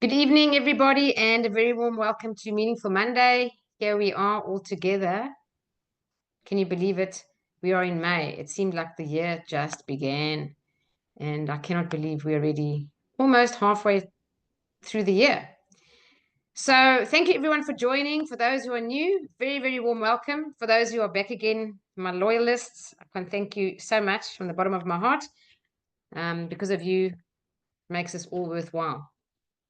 Good evening, everybody, and a very warm welcome to Meaningful Monday. Here we are all together. Can you believe it? We are in May. It seemed like the year just began, and I cannot believe we're already almost halfway through the year. So thank you, everyone, for joining. For those who are new, very, very warm welcome. For those who are back again, my loyalists, I can thank you so much from the bottom of my heart. Because of you, it makes us all worthwhile.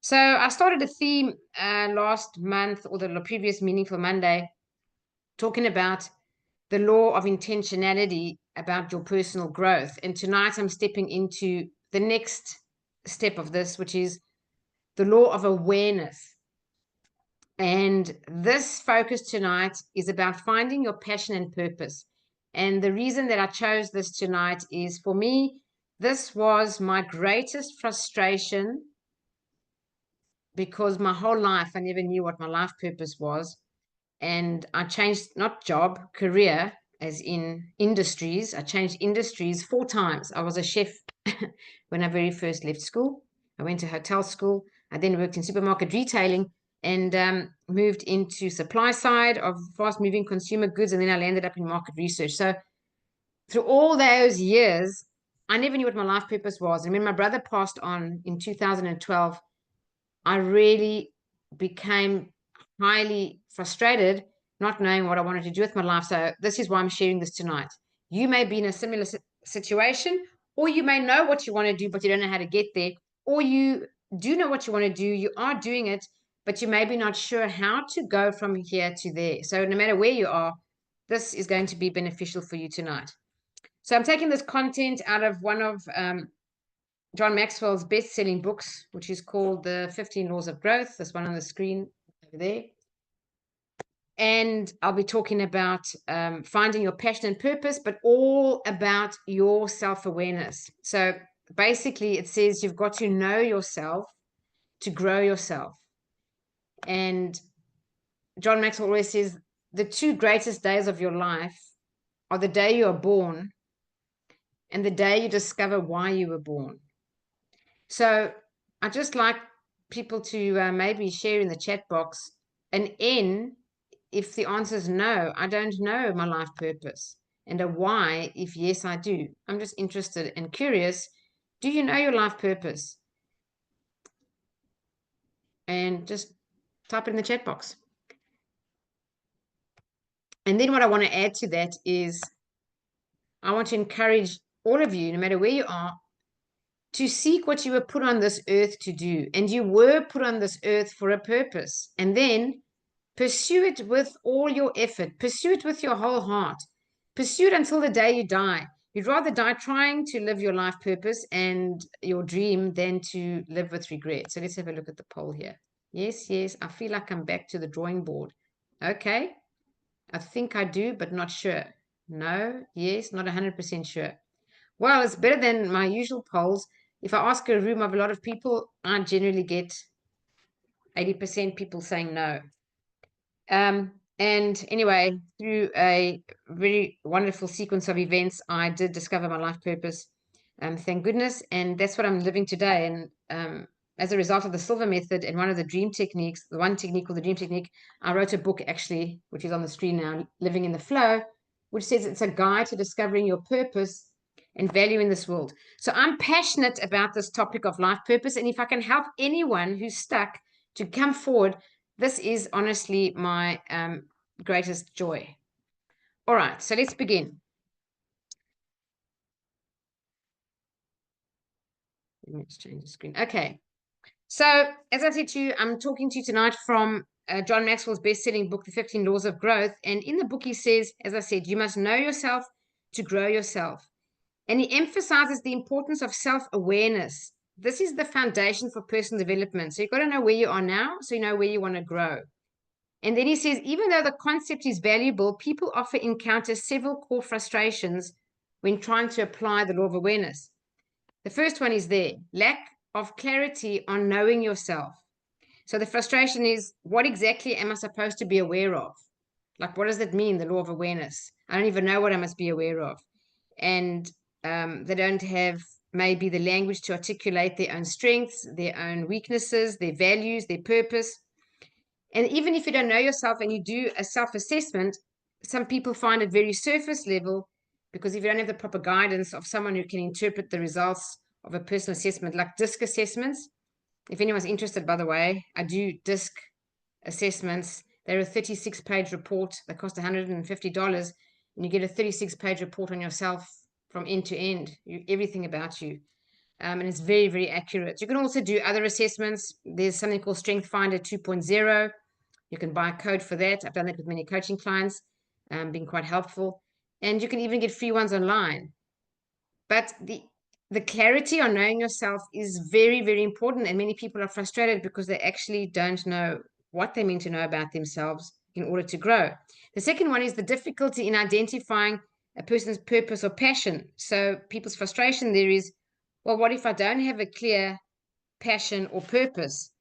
So I started a theme last month or the previous Meaningful Monday talking about the law of intentionality about your personal growth. And tonight I'm stepping into the next step of this, which is the law of awareness. And this focus tonight is about finding your passion and purpose. And the reason that I chose this tonight is, for me, this was my greatest frustration, because my whole life I never knew what my life purpose was. And I changed, not job, career, as in industries. I changed industries 4 times. I was a chef when I very first left school. I went to hotel school. I then worked in supermarket retailing and moved into supply side of fast moving consumer goods. And then I landed up in market research. So through all those years, I never knew what my life purpose was. And when my brother passed on in 2012, I really became highly frustrated, not knowing what I wanted to do with my life. So this is why I'm sharing this tonight. You may be in a similar situation, or you may know what you want to do, but you don't know how to get there, or you do know what you want to do, you are doing it, but you may be not sure how to go from here to there. So no matter where you are, this is going to be beneficial for you tonight. So I'm taking this content out of one of John Maxwell's best-selling books, which is called The 15 Laws of Growth. This one on the screen over there. And I'll be talking about finding your passion and purpose, but all about your self-awareness. So basically, it says you've got to know yourself to grow yourself. And John Maxwell always says the 2 greatest days of your life are the day you are born and the day you discover why you were born. So I just like people to maybe share in the chat box an N if the answer is no, I don't know my life purpose, and a Y if yes, I do. I'm just interested and curious. Do you know your life purpose? And just type it in the chat box. And then what I want to add to that is I want to encourage all of you, no matter where you are, to seek what you were put on this earth to do. And you were put on this earth for a purpose. And then pursue it with all your effort. Pursue it with your whole heart. Pursue it until the day you die. You'd rather die trying to live your life purpose and your dream than to live with regret. So let's have a look at the poll here. Yes, yes, I feel like I'm back to the drawing board. Okay, I think I do, but not sure. No, yes, not 100% sure. Well, it's better than my usual polls. If I ask a room of a lot of people, I generally get 80% people saying no. And anyway, through a very wonderful sequence of events, I did discover my life purpose. Thank goodness. And that's what I'm living today. And as a result of the Silver Method and one of the dream techniques, the one technique called the dream technique, I wrote a book actually, which is on the screen now, Living in the Flow, which says it's a guide to discovering your purpose and value in this world. So I'm passionate about this topic of life purpose. And if I can help anyone who's stuck to come forward, this is honestly my greatest joy. All right, so let's begin. Let's change the screen. Okay. So as I said to you, I'm talking to you tonight from John Maxwell's best-selling book, The 15 Laws of Growth. And in the book, he says, as I said, you must know yourself to grow yourself. And he emphasizes the importance of self-awareness. This is the foundation for personal development. So you've got to know where you are now, so you know where you want to grow. And then he says, even though the concept is valuable, people often encounter several core frustrations when trying to apply the law of awareness. The first one is there, lack of clarity on knowing yourself. So the frustration is, what exactly am I supposed to be aware of? Like, what does that mean, the law of awareness? I don't even know what I must be aware of. And they don't have maybe the language to articulate their own strengths, their own weaknesses, their values, their purpose. And even if you don't know yourself and you do a self-assessment, some people find it very surface level, because if you don't have the proper guidance of someone who can interpret the results of a personal assessment, like DISC assessments. If anyone's interested, by the way, I do DISC assessments. They're a 36-page report. They cost $150, and you get a 36-page report on yourself from end to end, everything about you. And it's very, very accurate. You can also do other assessments. There's something called Strength Finder 2.0. You can buy a code for that. I've done that with many coaching clients, been quite helpful. And you can even get free ones online. But the clarity on knowing yourself is very, very important. And many people are frustrated because they actually don't know what they mean to know about themselves in order to grow. The second one is the difficulty in identifying a person's purpose or passion. So people's frustration there is, well, what if I don't have a clear passion or purpose?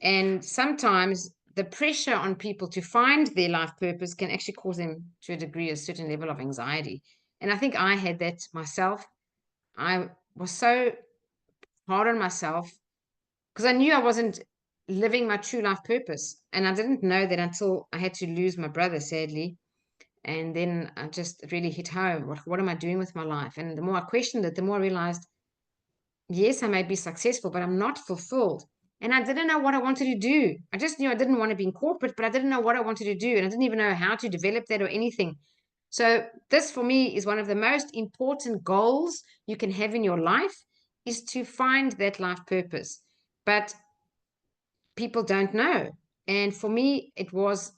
And sometimes the pressure on people to find their life purpose can actually cause them to a degree, a certain level of anxiety. And I think I had that myself. I was so hard on myself because I knew I wasn't living my true life purpose. And I didn't know that until I had to lose my brother, sadly. And then I just really hit home. What am I doing with my life? And the more I questioned it, the more I realized, yes, I may be successful, but I'm not fulfilled. And I didn't know what I wanted to do. I just knew I didn't want to be in corporate, but I didn't know what I wanted to do. And I didn't even know how to develop that or anything. So this for me is one of the most important goals you can have in your life, is to find that life purpose. But people don't know. And for me, it was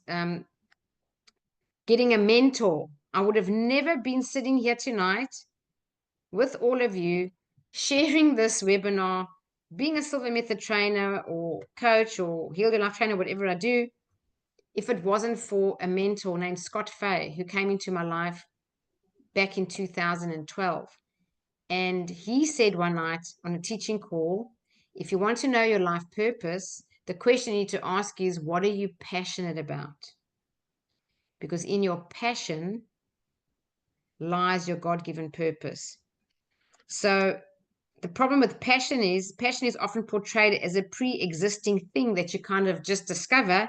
getting a mentor. I would have never been sitting here tonight with all of you, sharing this webinar, being a Silver Method trainer or coach or Heal Your Life trainer, whatever I do, if it wasn't for a mentor named Scott Fay, who came into my life back in 2012. And he said one night on a teaching call, if you want to know your life purpose, the question you need to ask is, what are you passionate about? Because in your passion lies your God-given purpose. So the problem with passion is often portrayed as a pre-existing thing that you kind of just discover,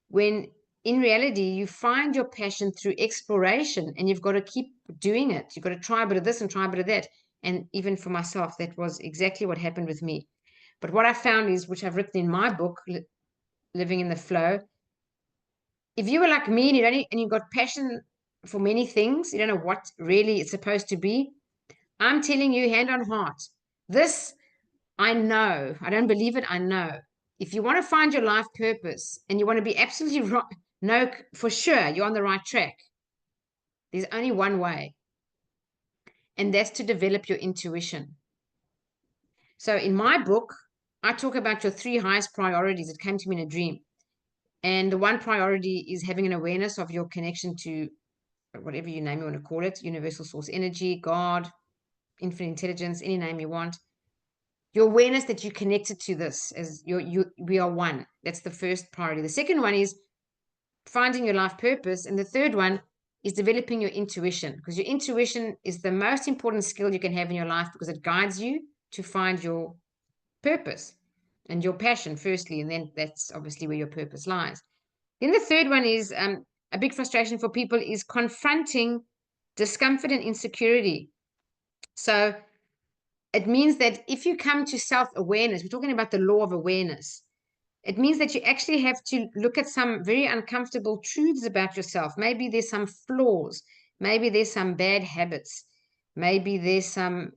when in reality you find your passion through exploration, and you've got to keep doing it. You've got to try a bit of this and try a bit of that. And even for myself, that was exactly what happened with me. But what I found is, which I've written in my book, Living in the Flow, if you were like me and you've got passion for many things, you don't know what really it's supposed to be, I'm telling you, hand on heart, this I know. I don't believe it. I know. If you want to find your life purpose and you want to be absolutely right, know for sure you're on the right track, there's only one way, and that's to develop your intuition. So in my book, I talk about your 3 highest priorities that came to me in a dream. And the one priority is having an awareness of your connection to whatever you name you want to call it, universal source energy, God, infinite intelligence, any name you want. Your awareness that you're connected to this, as we are one. That's the first priority. The second one is finding your life purpose. And the third one is developing your intuition, because your intuition is the most important skill you can have in your life, because it guides you to find your purpose and your passion firstly, and then that's obviously where your purpose lies. Then the third one is a big frustration for people is confronting discomfort and insecurity. So it means that if you come to self-awareness, we're talking about the law of awareness. It means that you actually have to look at some very uncomfortable truths about yourself. Maybe there's some flaws. Maybe there's some bad habits. Maybe there's some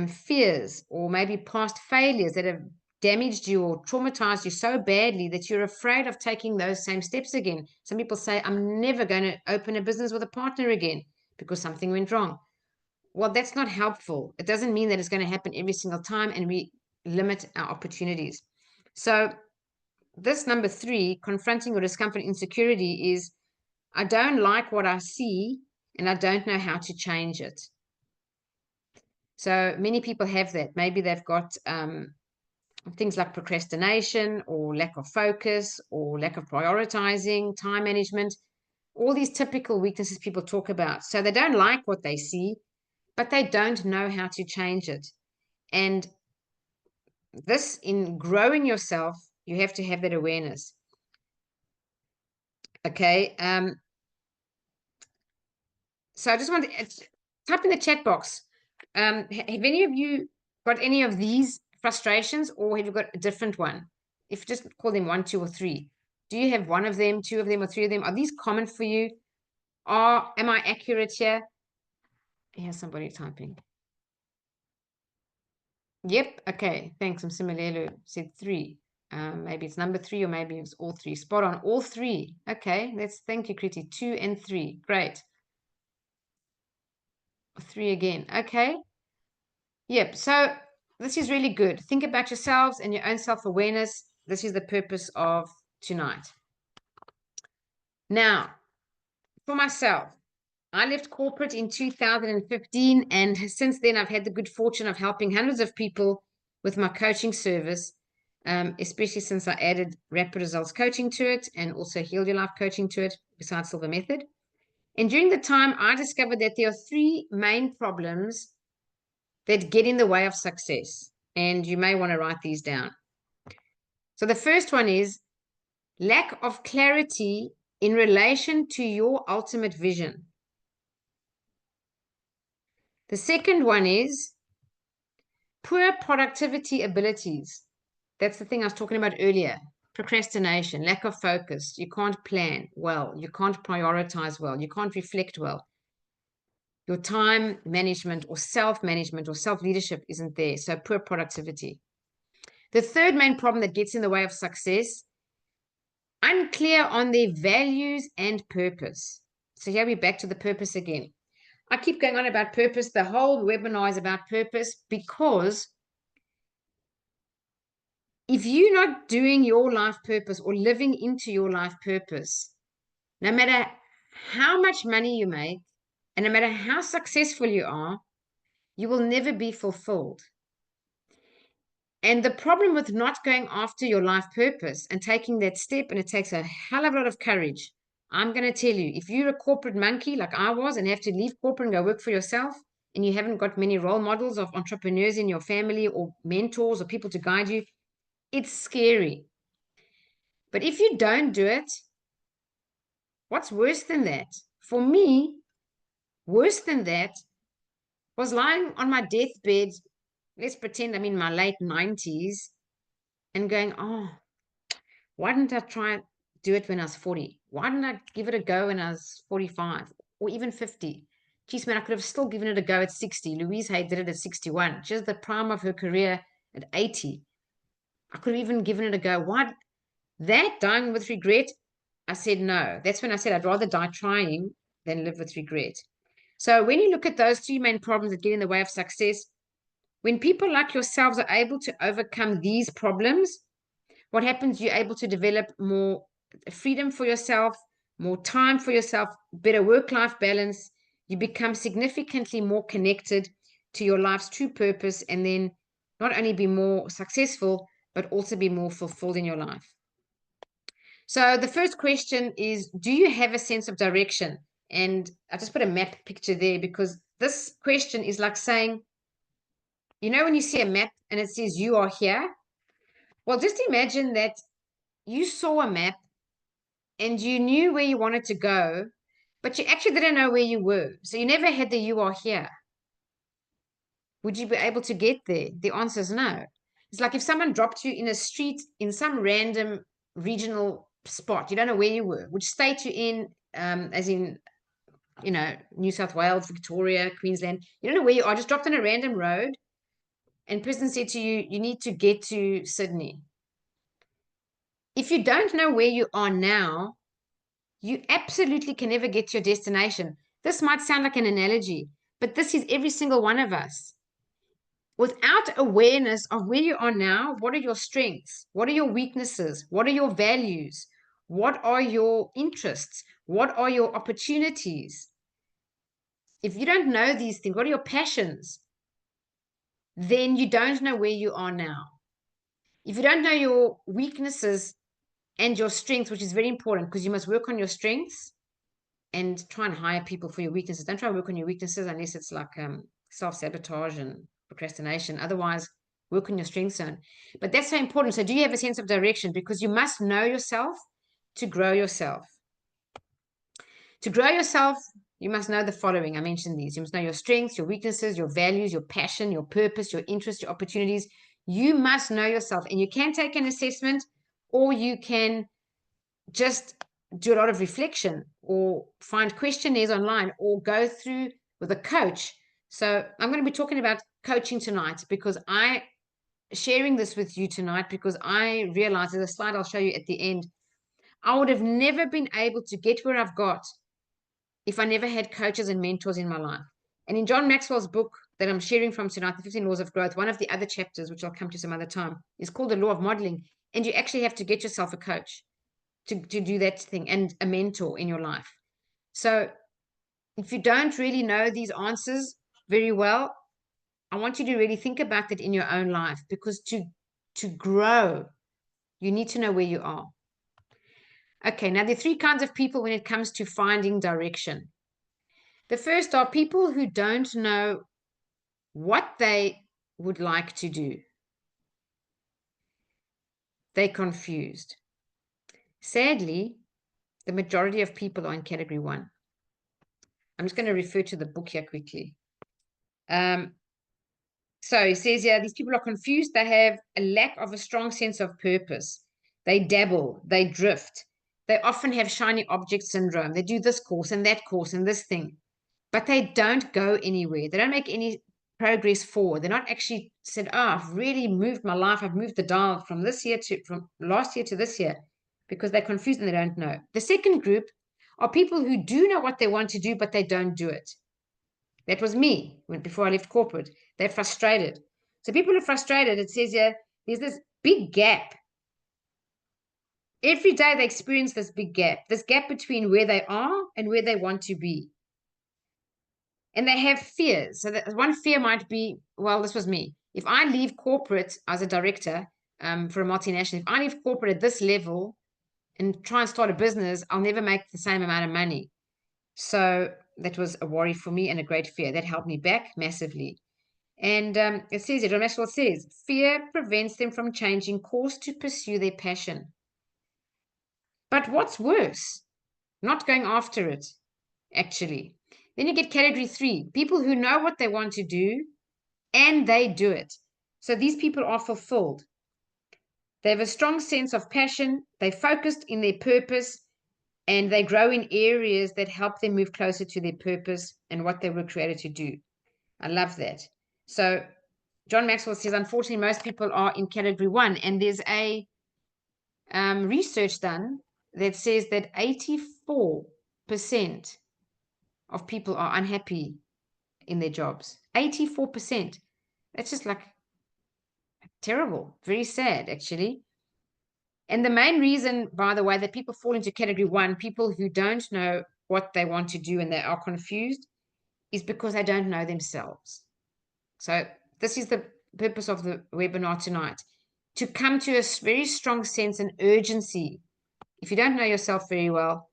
fears, or maybe past failures that have damaged you or traumatized you so badly that you're afraid of taking those same steps again. Some people say, I'm never going to open a business with a partner again because something went wrong. Well, that's not helpful. It doesn't mean that it's going to happen every single time, and we limit our opportunities. So this number 3, confronting your discomfort and insecurity, is I don't like what I see and I don't know how to change it. So many people have that. Maybe they've got things like procrastination or lack of focus or lack of prioritizing, time management, all these typical weaknesses people talk about. So they don't like what they see, but they don't know how to change it. And this, in growing yourself, you have to have that awareness. Okay. So I just want to type in the chat box. Have any of you got any of these frustrations, or have you got a different one? If you just call them 1, 2, or 3. Do you have one of them, 2 of them, or 3 of them? Are these common for you? Am I accurate here? Here's somebody typing. Yep. Okay. Thanks. Similelu said 3. Maybe it's number 3, or maybe it's all 3. Spot on. All 3. Okay. Thank you, Kriti. 2 and 3. Great. 3 again. Okay. Yep. So this is really good. Think about yourselves and your own self-awareness. This is the purpose of tonight. Now, for myself, I left corporate in 2015, and since then I've had the good fortune of helping hundreds of people with my coaching service, especially since I added rapid results coaching to it and also Heal Your Life coaching to it, besides Silver Method. And during the time, I discovered that there are 3 main problems that get in the way of success. And you may want to write these down. So the first one is lack of clarity in relation to your ultimate vision. The second one is poor productivity abilities. That's the thing I was talking about earlier. Procrastination, lack of focus. You can't plan well. You can't prioritize well. You can't reflect well. Your time management or self-management or self-leadership isn't there. So poor productivity. The third main problem that gets in the way of success, unclear on their values and purpose. So here we're back to the purpose again. I keep going on about purpose. The whole webinar is about purpose, because if you're not doing your life purpose or living into your life purpose, no matter how much money you make and no matter how successful you are, you will never be fulfilled. And the problem with not going after your life purpose and taking that step, and it takes a hell of a lot of courage. I'm going to tell you, if you're a corporate monkey like I was and have to leave corporate and go work for yourself, and you haven't got many role models of entrepreneurs in your family or mentors or people to guide you, it's scary. But if you don't do it, what's worse than that? For me, worse than that was lying on my deathbed, let's pretend I'm in my late 90s, and going, oh, why didn't I try do it when I was 40? Why didn't I give it a go when I was 45 or even 50? Geez, man, I could have still given it a go at 60. Louise Hay did it at 61. She's the prime of her career at 80. I could have even given it a go. Why? That dying with regret, I said no. That's when I said I'd rather die trying than live with regret. So when you look at those 3 main problems that get in the way of success, when people like yourselves are able to overcome these problems, what happens? You're able to develop more freedom for yourself, more time for yourself, better work-life balance. You become significantly more connected to your life's true purpose, and then not only be more successful, but also be more fulfilled in your life. So the first question is, do you have a sense of direction? And I just put a map picture there because this question is like saying, you know, when you see a map and it says you are here, well, just imagine that you saw a map and you knew where you wanted to go, but you actually didn't know where you were. So you never had the you are here. Would you be able to get there? The answer is no. It's like if someone dropped you in a street in some random regional spot, you don't know where you were, which state you're in, as in, you know, New South Wales, Victoria, Queensland. You don't know where you are, just dropped on a random road, and person said to you, you need to get to Sydney. If you don't know where you are now, you absolutely can never get to your destination. This might sound like an analogy, but this is every single one of us. Without awareness of where you are now, what are your strengths? What are your weaknesses? What are your values? What are your interests? What are your opportunities? If you don't know these things, what are your passions? Then you don't know where you are now. If you don't know your weaknesses and your strengths, which is very important because you must work on your strengths and try and hire people for your weaknesses. Don't try to work on your weaknesses unless it's like self-sabotage and procrastination. Otherwise, work on your strength zone. But that's so important. So do you have a sense of direction? Because you must know yourself to grow yourself. To grow yourself, you must know the following. I mentioned these. You must know your strengths, your weaknesses, your values, your passion, your purpose, your interests, your opportunities. You must know yourself. And you can take an assessment, or you can just do a lot of reflection, or find questionnaires online, or go through with a coach. So I'm going to be talking about coaching tonight, because I sharing this with you tonight because I realized, there's a slide I'll show you at the end, I would have never been able to get where I've got if I never had coaches and mentors in my life. And in John Maxwell's book that I'm sharing from tonight, The 15 Laws of Growth, one of the other chapters, which I'll come to some other time, is called The Law of Modeling. And you actually have to get yourself a coach to do that thing, and a mentor in your life. So if you don't really know these answers very well, I want you to really think about that in your own life, because to grow, you need to know where you are. Okay, now there are three kinds of people when it comes to finding direction. The first are people who don't know what they would like to do. They're confused. Sadly, the majority of people are in category one. I'm just going to refer to the book here quickly. So he says here, these people are confused. They have a lack of a strong sense of purpose. They dabble, they drift. They often have shiny object syndrome. They do this course and that course and this thing, but they don't go anywhere. They don't make any progress forward. They're not actually said, oh, I've really moved my life. I've moved the dial from last year to this year, because they're confused and they don't know. The second group are people who do know what they want to do, but they don't do it. That was me before I left corporate. They're frustrated. So people are frustrated. It says here, there's this big gap. Every day they experience this big gap, this gap between where they are and where they want to be. And they have fears. So that one fear might be, well, this was me. If I leave corporate as a director for a multinational, if I leave corporate at this level and try and start a business, I'll never make the same amount of money. So that was a worry for me and a great fear. That held me back massively. And it says, John Maxwell says, fear prevents them from changing course to pursue their passion. But what's worse? Not going after it, actually. Then you get category three, people who know what they want to do and they do it. So these people are fulfilled. They have a strong sense of passion. They're focused in their purpose, and they grow in areas that help them move closer to their purpose and what they were created to do. I love that. So John Maxwell says, unfortunately, most people are in category one, and there's a research done that says that 84% of people are unhappy in their jobs. 84%. That's just like terrible, very sad, actually. And the main reason, by the way, that people fall into category one, people who don't know what they want to do and they are confused, is because they don't know themselves. So this is the purpose of the webinar tonight, to come to a very strong sense and urgency, if you don't know yourself very well,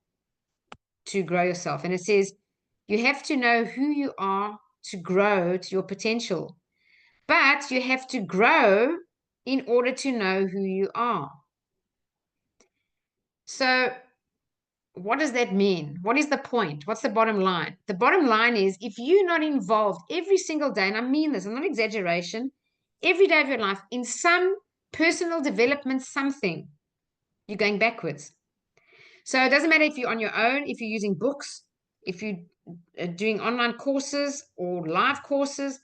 to grow yourself. And it says, you have to know who you are to grow to your potential, but you have to grow in order to know who you are. So what does that mean? What is the point? What's the bottom line? The bottom line is, if you're not involved every single day, and I mean this, I'm not exaggeration, every day of your life in some personal development, something, you're going backwards. So it doesn't matter if you're on your own, if you're using books, if you're doing online courses or live courses,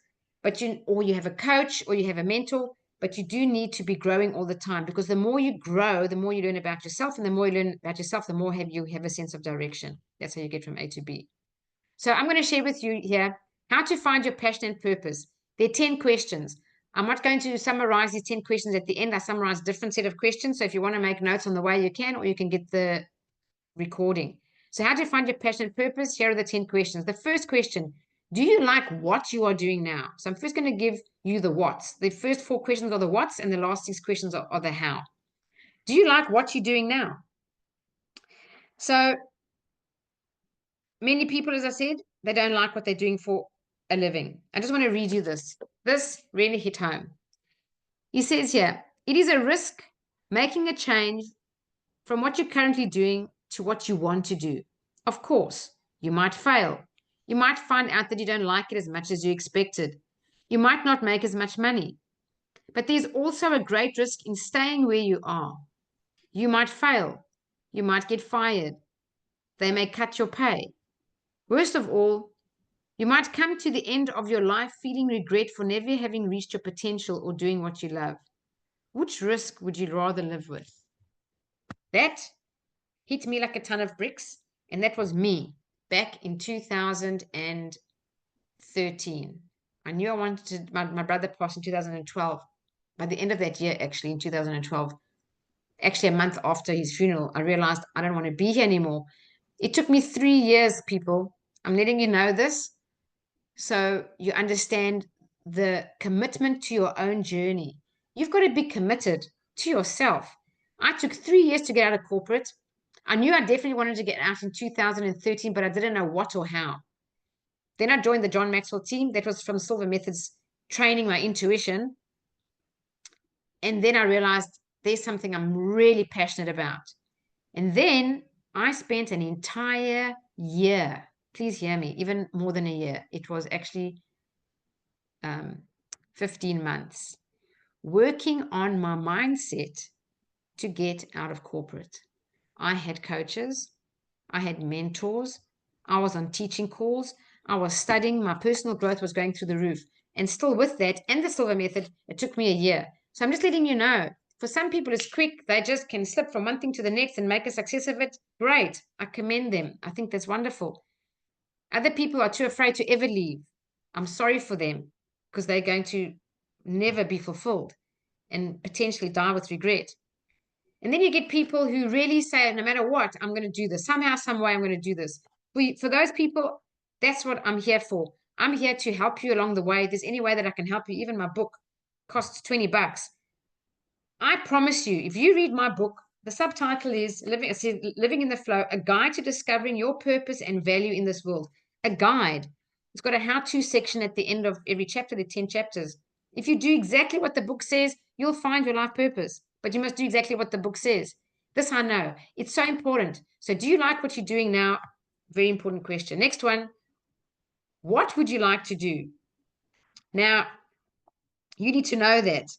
or you have a coach or you have a mentor, but you do need to be growing all the time, because the more you grow, the more you learn about yourself, and the more you learn about yourself, the more you have a sense of direction. That's how you get from A to B. So I'm going to share with you here how to find your passion and purpose. There are 10 questions. I'm not going to summarize these 10 questions at the end. I summarize a different set of questions. So if you want to make notes on the way, you can, or you can get the recording. So how to find your passion and purpose? Here are the 10 questions. The first question, do you like what you are doing now? So I'm first going to give you the what's. The first 4 questions are the what's, and the last 6 questions are the how. Do you like what you're doing now? So many people, as I said, they don't like what they're doing for a living. I just want to read you this. This really hit home. He says here, it is a risk making a change from what you're currently doing to what you want to do. Of course, you might fail. You might find out that you don't like it as much as you expected. You might not make as much money. But there's also a great risk in staying where you are. You might fail. You might get fired. They may cut your pay. Worst of all, you might come to the end of your life feeling regret for never having reached your potential or doing what you love. Which risk would you rather live with? That hit me like a ton of bricks, and that was me back in 2013. I knew I wanted to, my brother passed in 2012. By the end of that year, actually, in 2012, actually a month after his funeral, I realized I don't want to be here anymore. It took me 3 years, people. I'm letting you know this so you understand the commitment to your own journey. You've got to be committed to yourself. I took 3 years to get out of corporate. I knew I definitely wanted to get out in 2013, but I didn't know what or how. Then I joined the John Maxwell team. That was from Silver Methods, training my intuition. And then I realized there's something I'm really passionate about. And then I spent an entire year, please hear me, even more than a year. It was actually 15 months working on my mindset to get out of corporate. I had coaches, I had mentors, I was on teaching calls, I was studying, my personal growth was going through the roof. And still with that and the Silver Method, it took me a year. So I'm just letting you know, for some people it's quick, they just can slip from one thing to the next and make a success of it. Great, I commend them. I think that's wonderful. Other people are too afraid to ever leave. I'm sorry for them because they're going to never be fulfilled and potentially die with regret. And then you get people who really say, no matter what, I'm going to do this. Somehow, some way, I'm going to do this. For those people, that's what I'm here for. I'm here to help you along the way. If there's any way that I can help you, even my book costs $20. I promise you, if you read my book, the subtitle is Living in the Flow, a guide to discovering your purpose and value in this world. A guide. It's got a how-to section at the end of every chapter, the 10 chapters. If you do exactly what the book says, you'll find your life purpose. But you must do exactly what the book says. This I know. It's so important. So do you like what you're doing now? Very important question. Next one. What would you like to do? Now, you need to know that.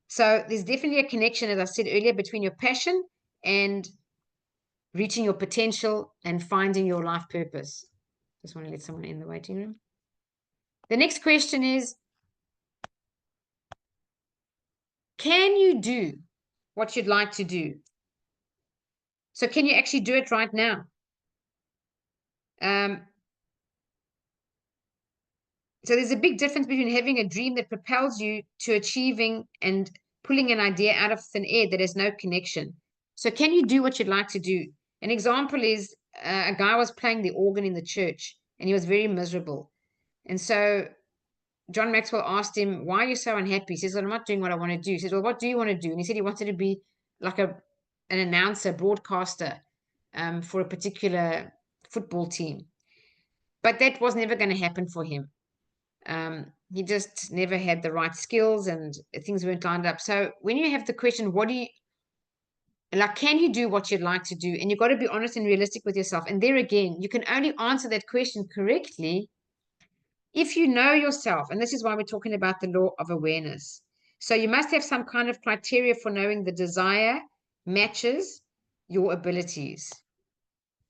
So there's definitely a connection, as I said earlier, between your passion and reaching your potential and finding your life purpose. Just want to let someone in the waiting room. The next question is, can you do what you'd like to do? So can you actually do it right now? So there's a big difference between having a dream that propels you to achieving and pulling an idea out of thin air that has no connection. So can you do what you'd like to do? An example is a guy was playing the organ in the church and he was very miserable. And so John Maxwell asked him, why are you so unhappy? He says, well, I'm not doing what I want to do. He says, well, what do you want to do? And he said he wanted to be like an announcer, broadcaster for a particular football team. But that was never going to happen for him. He just never had the right skills and things weren't lined up. So when you have the question, what do you like, can you do what you'd like to do? And you've got to be honest and realistic with yourself. And there again, you can only answer that question correctly if you know yourself. And this is why we're talking about the law of awareness. So you must have some kind of criteria for knowing the desire matches your abilities.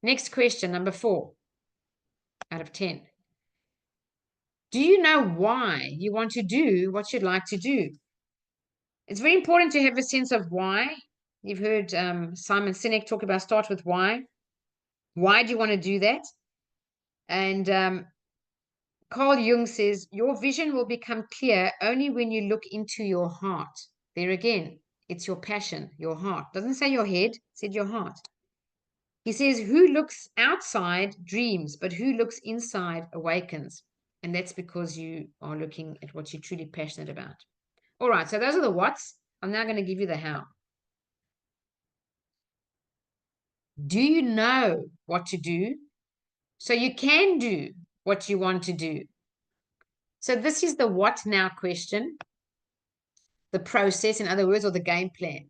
Next question, number 4 out of 10. Do you know why you want to do what you'd like to do? It's very important to have a sense of why. You've heard Simon Sinek talk about start with why. Why do you want to do that? And Carl Jung says, your vision will become clear only when you look into your heart. There again, it's your passion, your heart. Doesn't say your head, said your heart. He says, who looks outside dreams, but who looks inside awakens. And that's because you are looking at what you're truly passionate about. All right, so those are the whats. I'm now going to give you the how. Do you know what to do so you can do what you want to do? So this is the what now question, the process, in other words, or the game plan.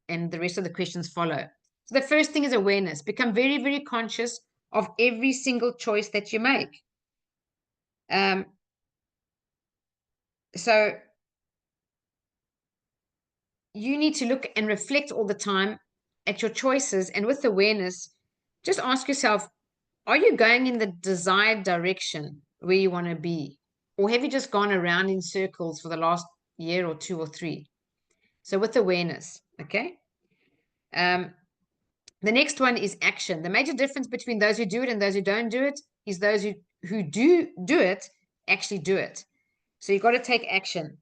And the rest of the questions follow. So the first thing is awareness. Become very, very conscious of every single choice that you make. So you need to look and reflect all the time at your choices. And with awareness, just ask yourself, are you going in the desired direction where you want to be? Or have you just gone around in circles for the last year or 2 or 3? So with awareness, okay? The next one is action. The major difference between those who do it and those who don't do it is those who do it actually do it. So you've got to take action.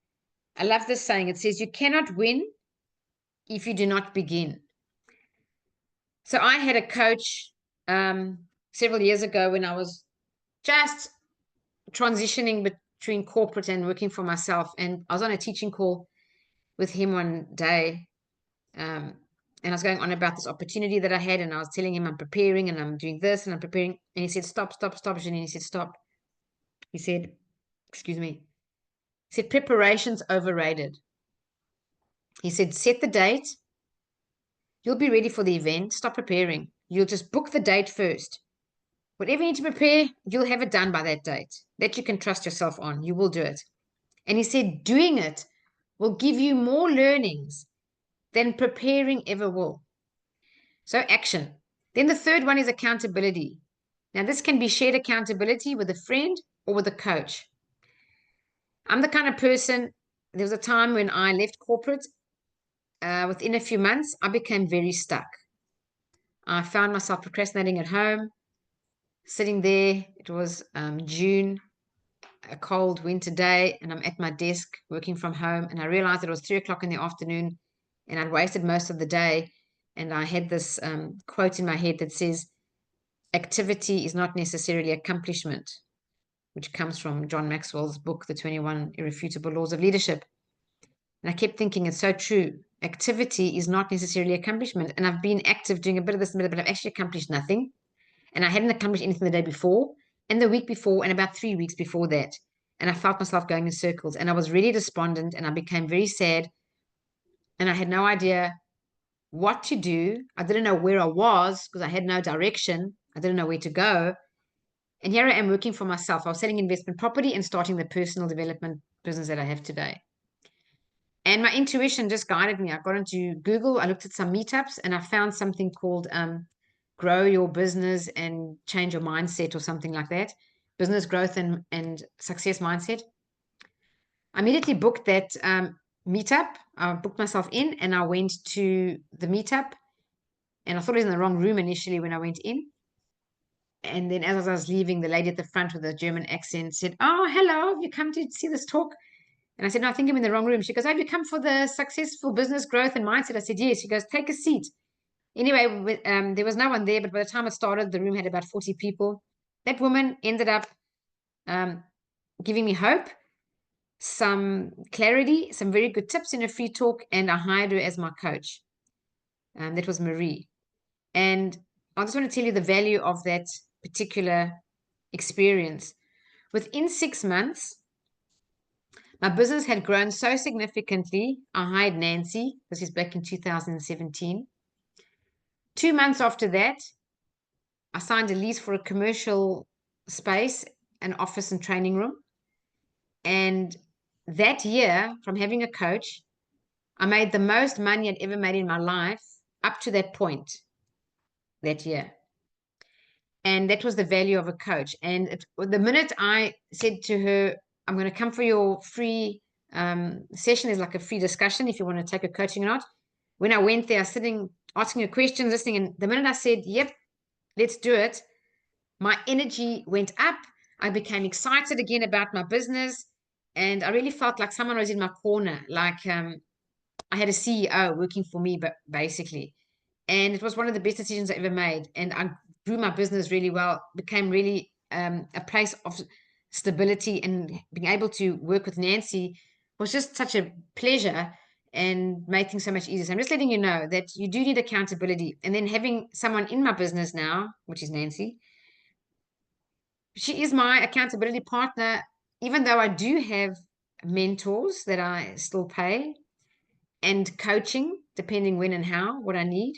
I love this saying. It says, you cannot win if you do not begin. So I had a coach several years ago when I was just transitioning between corporate and working for myself. And I was on a teaching call with him one day. And I was going on about this opportunity that I had. And I was telling him I'm preparing and I'm doing this and I'm preparing. And he said, stop, Janine. He said, stop. He said, excuse me. He said, preparation's overrated. He said, set the date. You'll be ready for the event. Stop preparing. You'll just book the date first. Whatever you need to prepare, you'll have it done by that date. That you can trust yourself on. You will do it. And he said, doing it will give you more learnings than preparing ever will. So action. Then the third one is accountability. Now, this can be shared accountability with a friend or with a coach. I'm the kind of person, there was a time when I left corporate. Within a few months, I became very stuck. I found myself procrastinating at home, sitting there. It was June, a cold winter day, and I'm at my desk working from home. And I realized it was 3 o'clock in the afternoon and I'd wasted most of the day. And I had this quote in my head that says, activity is not necessarily accomplishment, which comes from John Maxwell's book, The 21 Irrefutable Laws of Leadership. And I kept thinking, it's so true. Activity is not necessarily accomplishment. And I've been active doing a bit of this, but I've actually accomplished nothing. And I hadn't accomplished anything the day before and the week before and about 3 weeks before that. And I felt myself going in circles and I was really despondent and I became very sad. And I had no idea what to do. I didn't know where I was because I had no direction. I didn't know where to go. And here I am working for myself. I was selling investment property and starting the personal development business that I have today. And my intuition just guided me. I got into Google, I looked at some meetups, and I found something called Grow Your Business and Change Your Mindset or something like that. Business growth and success mindset. I immediately booked that meetup. I booked myself in and I went to the meetup. And I thought it was in the wrong room initially when I went in. And then as I was leaving, the lady at the front with a German accent said, oh, hello, have you come to see this talk? And I said, no, I think I'm in the wrong room. She goes, have you come for the successful business growth and mindset? I said, yes. She goes, take a seat. Anyway, there was no one there, but by the time it started, the room had about 40 people. That woman ended up giving me hope, some clarity, some very good tips in a free talk, and I hired her as my coach. That was Marie. And I just want to tell you the value of that particular experience. Within 6 months, my business had grown so significantly. I hired Nancy. This is back in 2017. 2 months after that, I signed a lease for a commercial space, an office and training room. And that year, from having a coach, I made the most money I'd ever made in my life up to that point that year. And that was the value of a coach. And the minute I said to her, I'm going to come for your free session, is like a free discussion if you want to take a coaching or not. When I went there, I was sitting, asking her questions, listening. And the minute I said, yep, let's do it, my energy went up. I became excited again about my business. And I really felt like someone was in my corner, like I had a CEO working for me, but basically. And it was one of the best decisions I ever made. And I grew my business really well, became really a place of stability, and being able to work with Nancy was just such a pleasure and made things so much easier. So I'm just letting you know that you do need accountability. And then having someone in my business now, which is Nancy, she is my accountability partner even though I do have mentors that I still pay and coaching, depending when and how, what I need.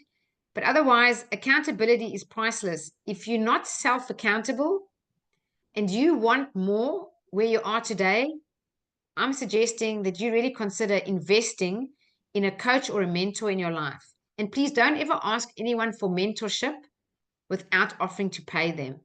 But otherwise, accountability is priceless. If you're not self-accountable and you want more where you are today, I'm suggesting that you really consider investing in a coach or a mentor in your life. And please don't ever ask anyone for mentorship without offering to pay them.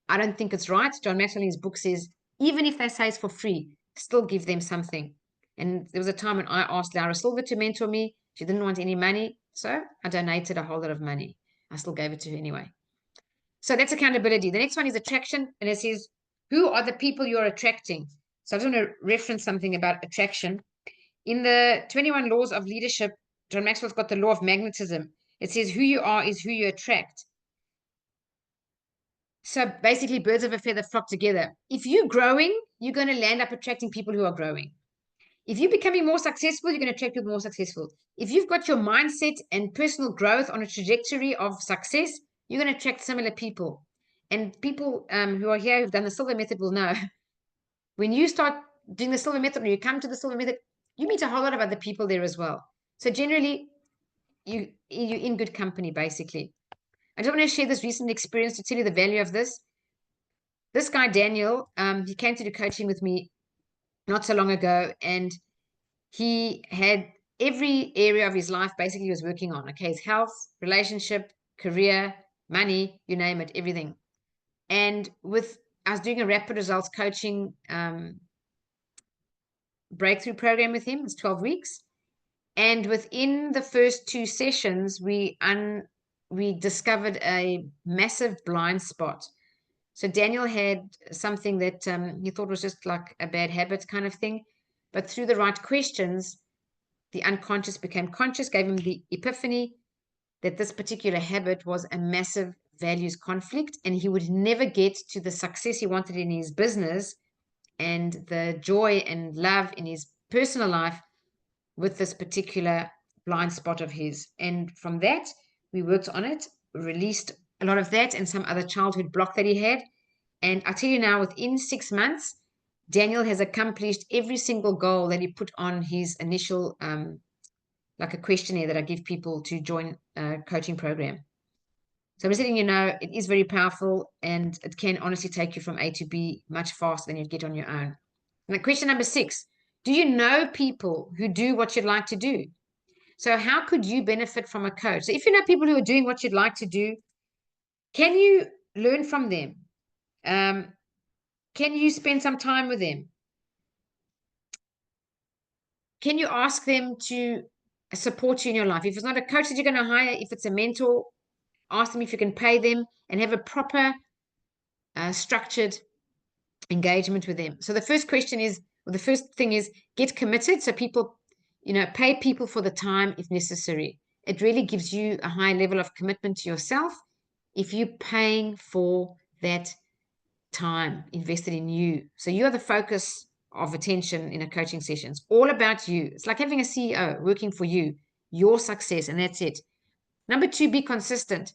I don't think it's right. John Maxwell in his book says, even if they say it's for free, still give them something. And there was a time when I asked Laura Silver to mentor me. She didn't want any money. So I donated a whole lot of money. I still gave it to her anyway. So that's accountability. The next one is attraction. And it says, who are the people you're attracting? So I just want to reference something about attraction. In the 21 laws of leadership, John Maxwell's got the law of magnetism. It says who you are is who you attract. So basically, birds of a feather flock together. If you're growing, you're going to land up attracting people who are growing. If you're becoming more successful, you're going to attract people more successful. If you've got your mindset and personal growth on a trajectory of success, you're going to attract similar people. And people who are here who've done the silver method will know when you start doing the silver method or you come to the silver method, you meet a whole lot of other people there as well. So generally, you're in good company, basically. I just want to share this recent experience to tell you the value of this. This guy, Daniel, he came to do coaching with me not so long ago, and he had every area of his life basically he was working on. Okay, his health, relationship, career, money, you name it, everything. And I was doing a rapid results coaching breakthrough program with him. It's 12 weeks. And within the first 2 sessions, we discovered a massive blind spot. So Daniel had something that he thought was just like a bad habit kind of thing. But through the right questions, the unconscious became conscious, gave him the epiphany that this particular habit was a massive values conflict, and he would never get to the success he wanted in his business and the joy and love in his personal life with this particular blind spot of his. And from that, we worked on it, released a lot of that and some other childhood block that he had. And I tell you now, within 6 months, Daniel has accomplished every single goal that he put on his initial, like a questionnaire that I give people to join a coaching program. So I'm just letting you know, it is very powerful and it can honestly take you from A to B much faster than you'd get on your own. And question number 6, do you know people who do what you'd like to do? So how could you benefit from a coach? So if you know people who are doing what you'd like to do, can you learn from them? Can you spend some time with them? Can you ask them to support you in your life? If it's not a coach that you're going to hire, if it's a mentor, ask them if you can pay them and have a proper structured engagement with them. So the first question is, or the first thing is, get committed. So people, pay people for the time if necessary. It really gives you a high level of commitment to yourself if you're paying for that time invested in you. So you are the focus of attention in a coaching session. It's all about you. It's like having a CEO working for you, your success, and that's it. Number 2, be consistent.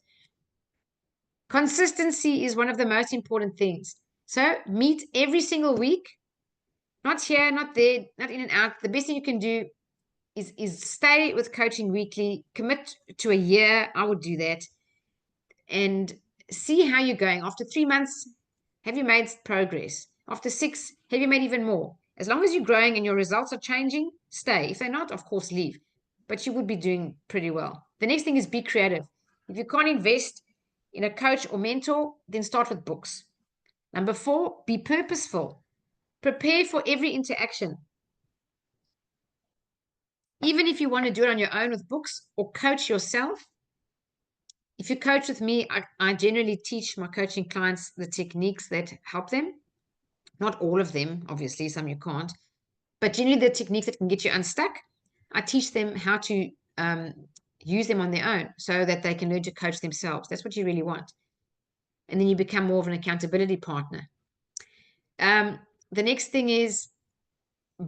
Consistency is one of the most important things. So meet every single week, not here, not there, not in and out. The best thing you can do is stay with coaching weekly, commit to a year. I would do that and see how you're going. After 3 months, have you made progress? After 6, have you made even more? As long as you're growing and your results are changing, stay. If they're not, of course, leave. But you would be doing pretty well. The next thing is be creative. If you can't invest in a coach or mentor, then start with books. Number 4, be purposeful. Prepare for every interaction. Even if you want to do it on your own with books or coach yourself, if you coach with me, I generally teach my coaching clients the techniques that help them. Not all of them, obviously, some you can't, but generally the techniques that can get you unstuck. I teach them how to use them on their own so that they can learn to coach themselves. That's what you really want. And then you become more of an accountability partner. The next thing is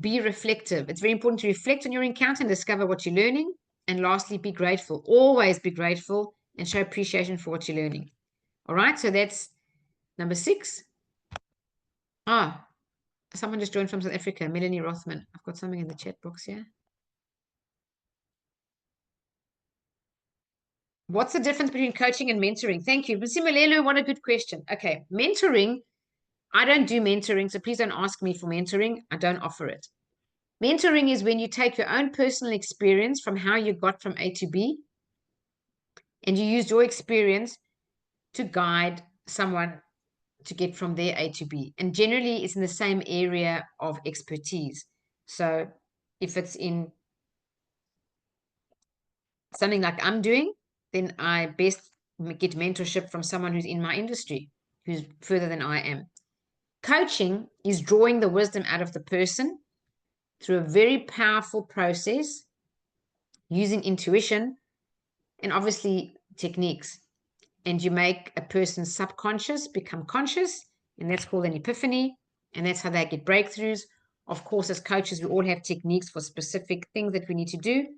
be reflective. It's very important to reflect on your encounter and discover what you're learning. And lastly, be grateful. Always be grateful and show appreciation for what you're learning. All right, so that's number 6. Someone just joined from South Africa, Melanie Rothman. I've got something in the chat box here. What's the difference between coaching and mentoring? Thank you. Simalelu, what a good question. Okay, mentoring, I don't do mentoring, so please don't ask me for mentoring. I don't offer it. Mentoring is when you take your own personal experience from how you got from A to B, and you use your experience to guide someone to get from their A to B. And generally, it's in the same area of expertise. So if it's in something like I'm doing, then I best get mentorship from someone who's in my industry, who's further than I am. Coaching is drawing the wisdom out of the person through a very powerful process using intuition and obviously techniques. And you make a person's subconscious become conscious, and that's called an epiphany, and that's how they get breakthroughs. Of course, as coaches, we all have techniques for specific things that we need to do.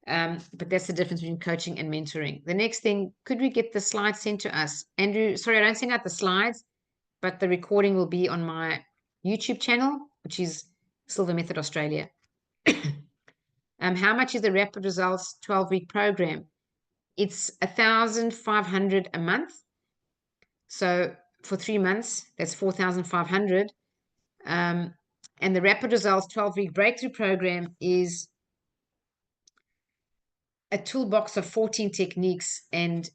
But that's the difference between coaching and mentoring. The next thing, could we get the slides sent to us? Andrew, sorry, I don't send out the slides, but the recording will be on my YouTube channel, which is Silver Method Australia. How much is the Rapid Results 12-week program? It's 1,500 a month. So for 3 months, that's 4,500. And the Rapid Results 12-week breakthrough program is a toolbox of 14 techniques and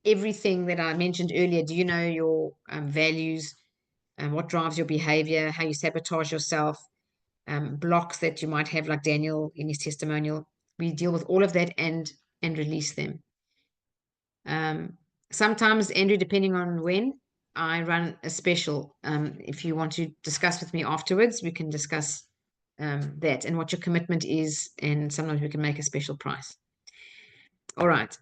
everything that I mentioned earlier. Do you know your values, what drives your behavior, how you sabotage yourself, blocks that you might have, like Daniel in his testimonial. We deal with all of that and release them. Sometimes, Andrew, depending on when, I run a special. If you want to discuss with me afterwards, we can discuss that and what your commitment is, and sometimes we can make a special price. All right.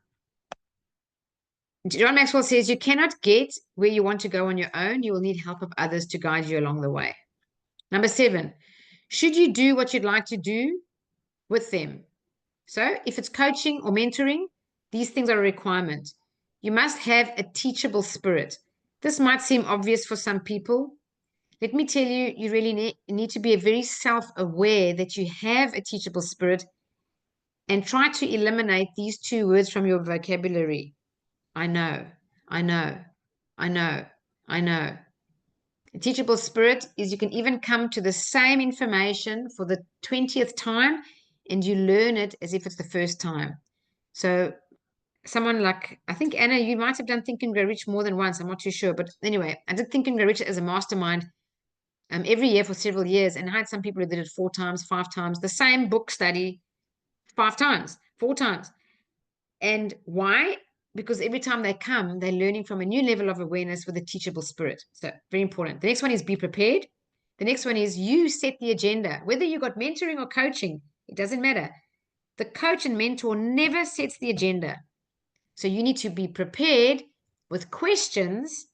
John Maxwell says, you cannot get where you want to go on your own. You will need help of others to guide you along the way. Number 7, should you do what you'd like to do with them? So if it's coaching or mentoring, these things are a requirement. You must have a teachable spirit. This might seem obvious for some people. Let me tell you, you really need to be very self-aware that you have a teachable spirit and try to eliminate these 2 words from your vocabulary. I know, I know, I know, I know. A teachable spirit is you can even come to the same information for the 20th time and you learn it as if it's the first time. So someone like, I think, Anna, you might have done Think and Grow Rich more than once. I'm not too sure. But anyway, I did Think and Grow Rich as a mastermind every year for several years. And I had some people who did it 4 times, 5 times, the same book study 5 times, 4 times. And why? Because every time they come, they're learning from a new level of awareness with a teachable spirit. So very important. The next one is be prepared. The next one is you set the agenda. Whether you got mentoring or coaching, it doesn't matter. The coach and mentor never sets the agenda. So you need to be prepared with questions,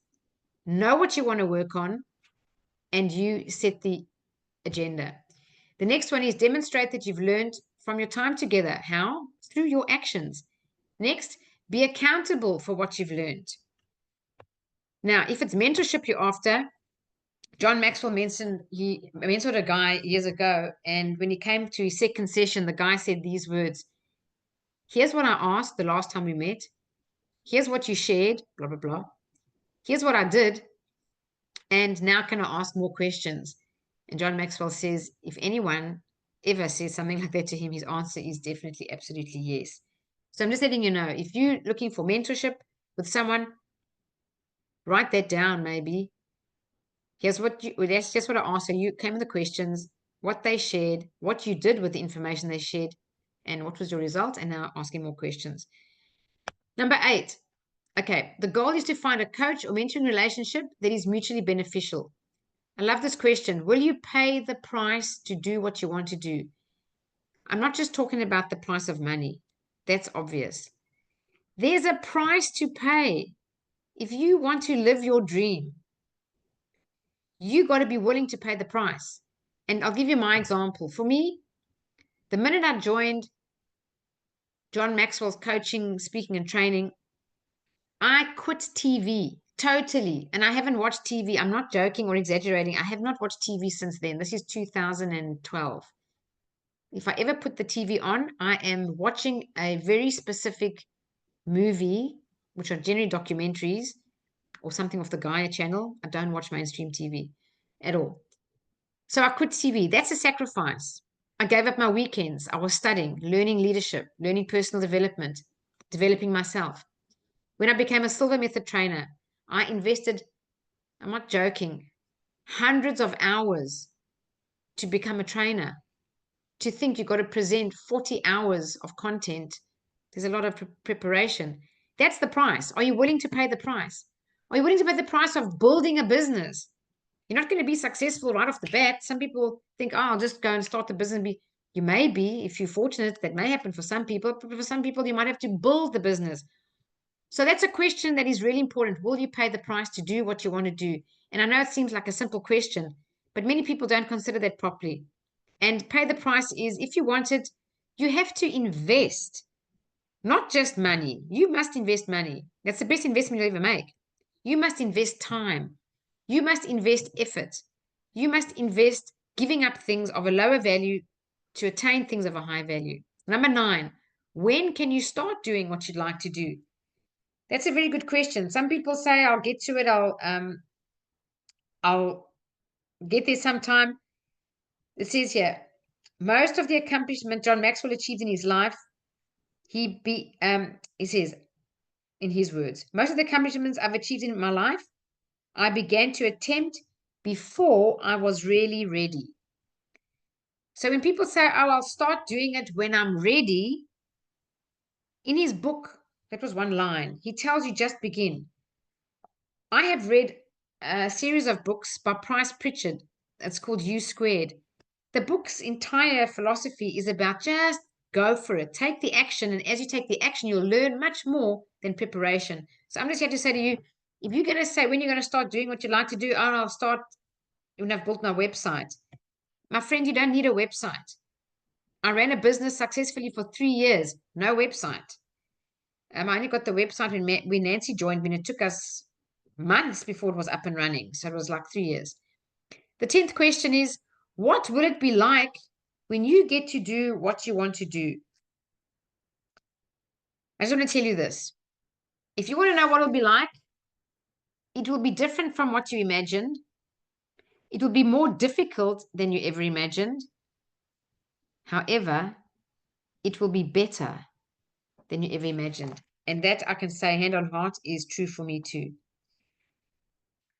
know what you want to work on, and you set the agenda. The next one is demonstrate that you've learned from your time together. How? Through your actions. Next, be accountable for what you've learned. Now, if it's mentorship you're after, John Maxwell mentioned he mentored a guy years ago, and when he came to his second session, the guy said these words: here's what I asked the last time we met. Here's what you shared, blah, blah, blah. Here's what I did. And now can I ask more questions? And John Maxwell says, if anyone ever says something like that to him, his answer is definitely, absolutely yes. So I'm just letting you know, if you're looking for mentorship with someone, write that down maybe. Here's what that's just what I asked. So you came with the questions, what they shared, what you did with the information they shared, and what was your result, and now asking more questions. Number 8. Okay, the goal is to find a coach or mentoring relationship that is mutually beneficial. I love this question. Will you pay the price to do what you want to do? I'm not just talking about the price of money. That's obvious. There's a price to pay. If you want to live your dream, you got to be willing to pay the price. And I'll give you my example. For me, the minute I joined John Maxwell's coaching, speaking, and training, I quit TV. Totally. And I haven't watched TV. I'm not joking or exaggerating. I have not watched TV since then. This is 2012. If I ever put the TV on, I am watching a very specific movie, which are generally documentaries or something off the Gaia channel. I don't watch mainstream TV at all. So I quit TV. That's a sacrifice. I gave up my weekends. I was studying, learning leadership, learning personal development, developing myself. When I became a silver method trainer, I invested, I'm not joking, hundreds of hours to become a trainer. To think you've got to present 40 hours of content, there's a lot of preparation. That's the price. Are you willing to pay the price? Are you willing to pay the price of building a business? You're not going to be successful right off the bat. Some people think, oh, I'll just go and start the business. You may be, if you're fortunate, that may happen for some people. But for some people, you might have to build the business. So that's a question that is really important. Will you pay the price to do what you want to do? And I know it seems like a simple question, but many people don't consider that properly. And pay the price is, if you want it, you have to invest, not just money. You must invest money. That's the best investment you'll ever make. You must invest time. You must invest effort. You must invest giving up things of a lower value to attain things of a high value. Number 9, when can you start doing what you'd like to do? That's a very good question. Some people say, I'll get to it. I'll get there sometime. It says here, most of the accomplishment John Maxwell achieved in his life, he says, in his words, most of the accomplishments I've achieved in my life, I began to attempt before I was really ready. So when people say, oh, I'll start doing it when I'm ready, in his book, that was one line, he tells you just begin. I have read a series of books by Price Pritchard. It's called U Squared. The book's entire philosophy is about just go for it. Take the action. And as you take the action, you'll learn much more than preparation. So I'm just here to say to you, if you're going to say when you're going to start doing what you like to do, oh, I'll start when I've built my website. My friend, you don't need a website. I ran a business successfully for 3 years. No website. I only got the website when Nancy joined me, and it took us months before it was up and running. So it was like 3 years. The 10th question is, what will it be like when you get to do what you want to do? I just want to tell you this. If you want to know what it'll be like, it will be different from what you imagined. It will be more difficult than you ever imagined. However, it will be better than you ever imagined. And that I can say hand on heart is true for me too.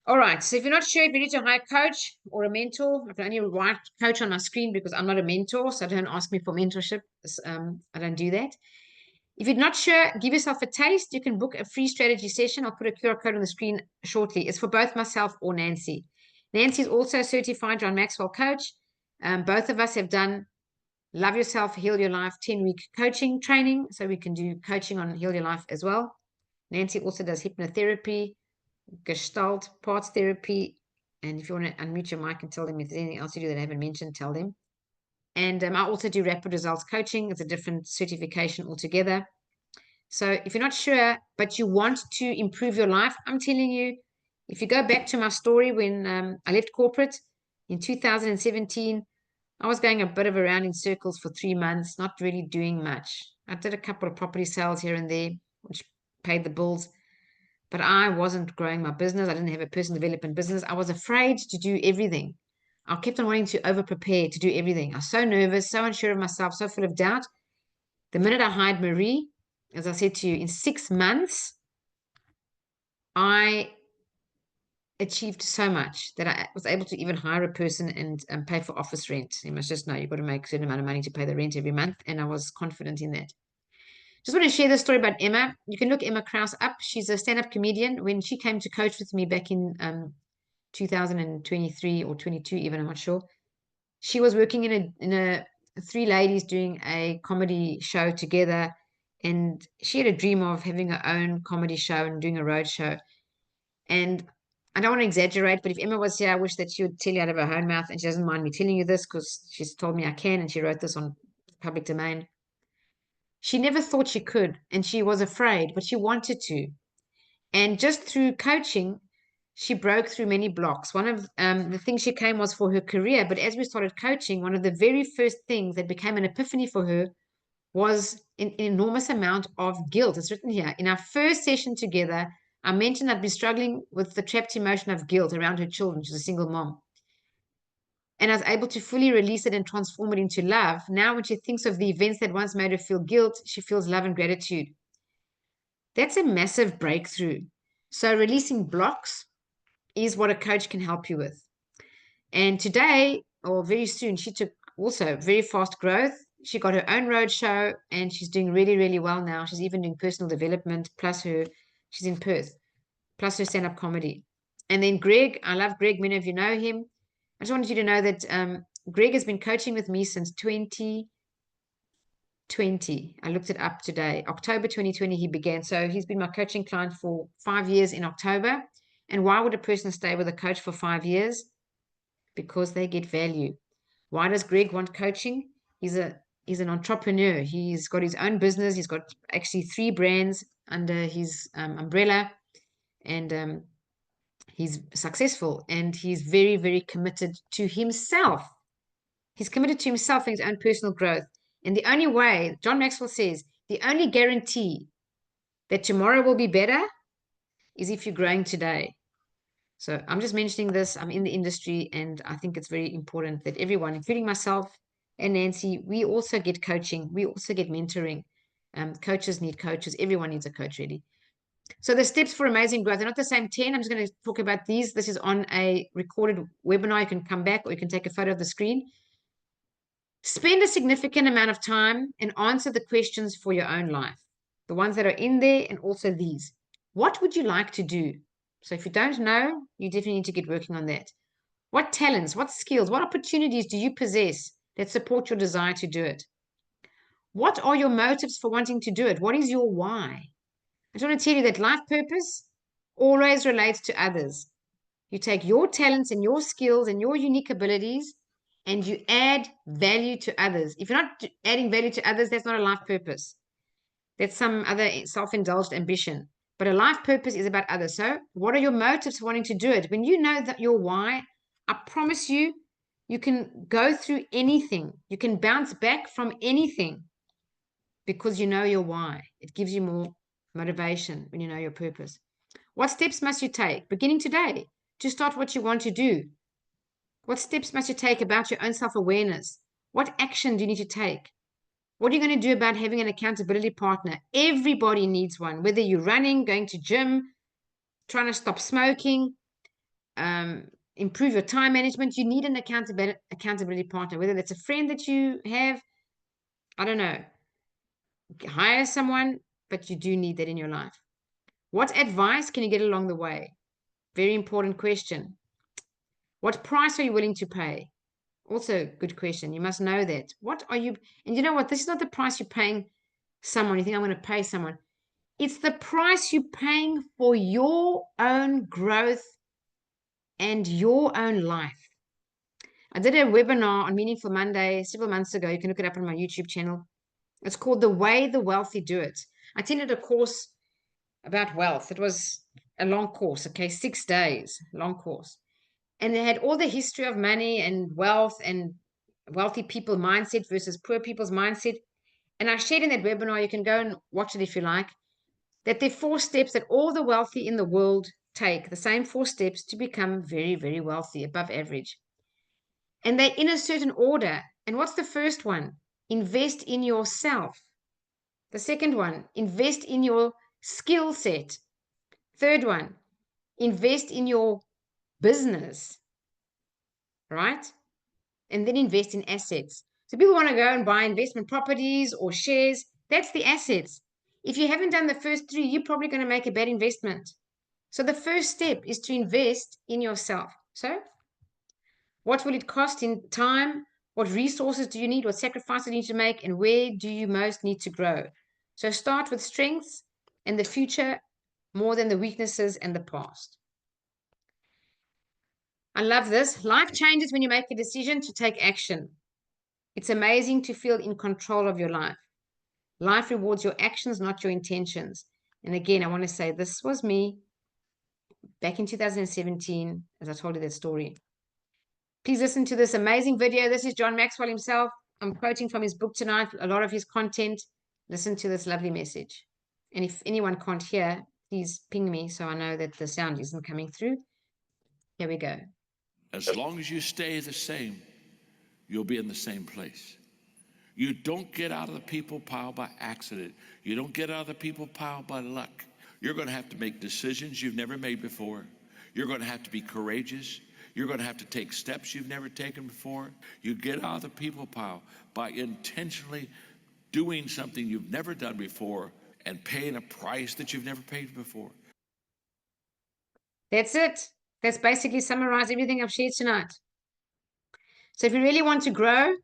All right. So if you're not sure if you need to hire a coach or a mentor, I can only write coach on my screen because I'm not a mentor. So don't ask me for mentorship. I don't do that. If you're not sure, give yourself a taste. You can book a free strategy session. I'll put a QR code on the screen shortly. It's for both myself or Nancy. Nancy is also a certified John Maxwell coach. Both of us have done Love Yourself, Heal Your Life 10-week coaching training. So we can do coaching on Heal Your Life as well. Nancy also does hypnotherapy, Gestalt, parts therapy. And if you want to unmute your mic and tell them if there's anything else you do that I haven't mentioned, tell them. And I also do rapid results coaching. It's a different certification altogether. So if you're not sure, but you want to improve your life, I'm telling you, if you go back to my story when I left corporate in 2017, I was going a bit of around in circles for 3 months, not really doing much. I did a couple of property sales here and there, which paid the bills, but I wasn't growing my business. I didn't have a personal development business. I was afraid to do everything. I kept on wanting to over-prepare to do everything. I was so nervous, so unsure of myself, so full of doubt. The minute I hired Marie, as I said to you, in 6 months, I achieved so much that I was able to even hire a person and pay for office rent. You must just know you've got to make a certain amount of money to pay the rent every month, and I was confident in that. Just want to share the story about Emma. You can look Emma Krause up. She's a stand-up comedian. When she came to coach with me back in 2023 or 22, even, I'm not sure, she was working in a 3 ladies doing a comedy show together, and she had a dream of having her own comedy show and doing a road show. And I don't want to exaggerate, but if Emma was here, I wish that she would tell you out of her own mouth, and she doesn't mind me telling you this because she's told me I can, and she wrote this on public domain. She never thought she could, and she was afraid, but she wanted to. And just through coaching, she broke through many blocks. One of the things she came was for her career. But as we started coaching, one of the very first things that became an epiphany for her was an enormous amount of guilt. It's written here. In our first session together, I mentioned I'd been struggling with the trapped emotion of guilt around her children. She's a single mom. And I was able to fully release it and transform it into love. Now, when she thinks of the events that once made her feel guilt, she feels love and gratitude. That's a massive breakthrough. So releasing blocks is what a coach can help you with. And today, or very soon, she took also very fast growth. She got her own road show and she's doing really, really well now. She's even doing personal development, plus she's in Perth, plus her stand-up comedy. And then Greg, I love Greg. Many of you know him. I just wanted you to know that Greg has been coaching with me since 2020. I looked it up today. October 2020 he began. So he's been my coaching client for 5 years in October. And why would a person stay with a coach for 5 years? Because they get value. Why does Greg want coaching? He's an entrepreneur. He's got his own business. He's got actually 3 brands under his umbrella. And he's successful. And he's very, very committed to himself. He's committed to himself and his own personal growth. And the only way, John Maxwell says, the only guarantee that tomorrow will be better is if you're growing today. So I'm just mentioning this. I'm in the industry, and I think it's very important that everyone, including myself and Nancy, we also get coaching. We also get mentoring. Coaches need coaches. Everyone needs a coach, really. So the steps for amazing growth, they're not the same 10. I'm just going to talk about these. This is on a recorded webinar. You can come back or you can take a photo of the screen. Spend a significant amount of time and answer the questions for your own life, the ones that are in there, and also these. What would you like to do? So if you don't know, you definitely need to get working on that. What talents, what skills, what opportunities do you possess that support your desire to do it? What are your motives for wanting to do it? What is your why? I just want to tell you that life purpose always relates to others. You take your talents and your skills and your unique abilities and you add value to others. If you're not adding value to others, that's not a life purpose. That's some other self-indulged ambition. But a life purpose is about others. So what are your motives for wanting to do it? When you know that your why, I promise you, you can go through anything. You can bounce back from anything because you know your why. It gives you more motivation when you know your purpose. What steps must you take beginning today to start what you want to do? What steps must you take about your own self-awareness? What action do you need to take? What are you going to do about having an accountability partner? Everybody needs one, whether you're running, going to gym, trying to stop smoking, improve your time management. You need an accountability partner, whether that's a friend that you have, I don't know, hire someone, but you do need that in your life. What advice can you get along the way? Very important question. What price are you willing to pay? Also, good question. You must know that. What are you, and you know what? This is not the price you're paying someone. You think I'm going to pay someone. It's the price you're paying for your own growth and your own life. I did a webinar on Meaningful Monday several months ago. You can look it up on my YouTube channel. It's called The Way the Wealthy Do It. I attended a course about wealth. It was a long course, okay, 6 days, long course. And they had all the history of money and wealth and wealthy people mindset versus poor people's mindset. And I shared in that webinar, you can go and watch it if you like, that there are 4 steps that all the wealthy in the world take, the same 4 steps to become very, very wealthy, above average. And they're in a certain order. And what's the first one? Invest in yourself. The second one, invest in your skill set. Third one, invest in your business, right? And then invest in assets. So people want to go and buy investment properties or shares. That's the assets. If you haven't done the first 3, you're probably going to make a bad investment. So the first step is to invest in yourself. So what will it cost in time? What resources do you need? What sacrifices do you need to make? And where do you most need to grow? So start with strengths and the future more than the weaknesses and the past. I love this. Life changes when you make a decision to take action. It's amazing to feel in control of your life. Life rewards your actions, not your intentions. And again, I want to say this was me back in 2017, as I told you that story. Please listen to this amazing video. This is John Maxwell himself. I'm quoting from his book tonight, a lot of his content. Listen to this lovely message. And if anyone can't hear, please ping me so I know that the sound isn't coming through. Here we go. As long as you stay the same, you'll be in the same place. You don't get out of the people pile by accident. You don't get out of the people pile by luck. You're going to have to make decisions you've never made before. You're going to have to be courageous. You're going to have to take steps you've never taken before. You get out of the people pile by intentionally doing something you've never done before and paying a price that you've never paid before. That's it. That's basically summarized everything I've shared tonight. So if you really want to grow,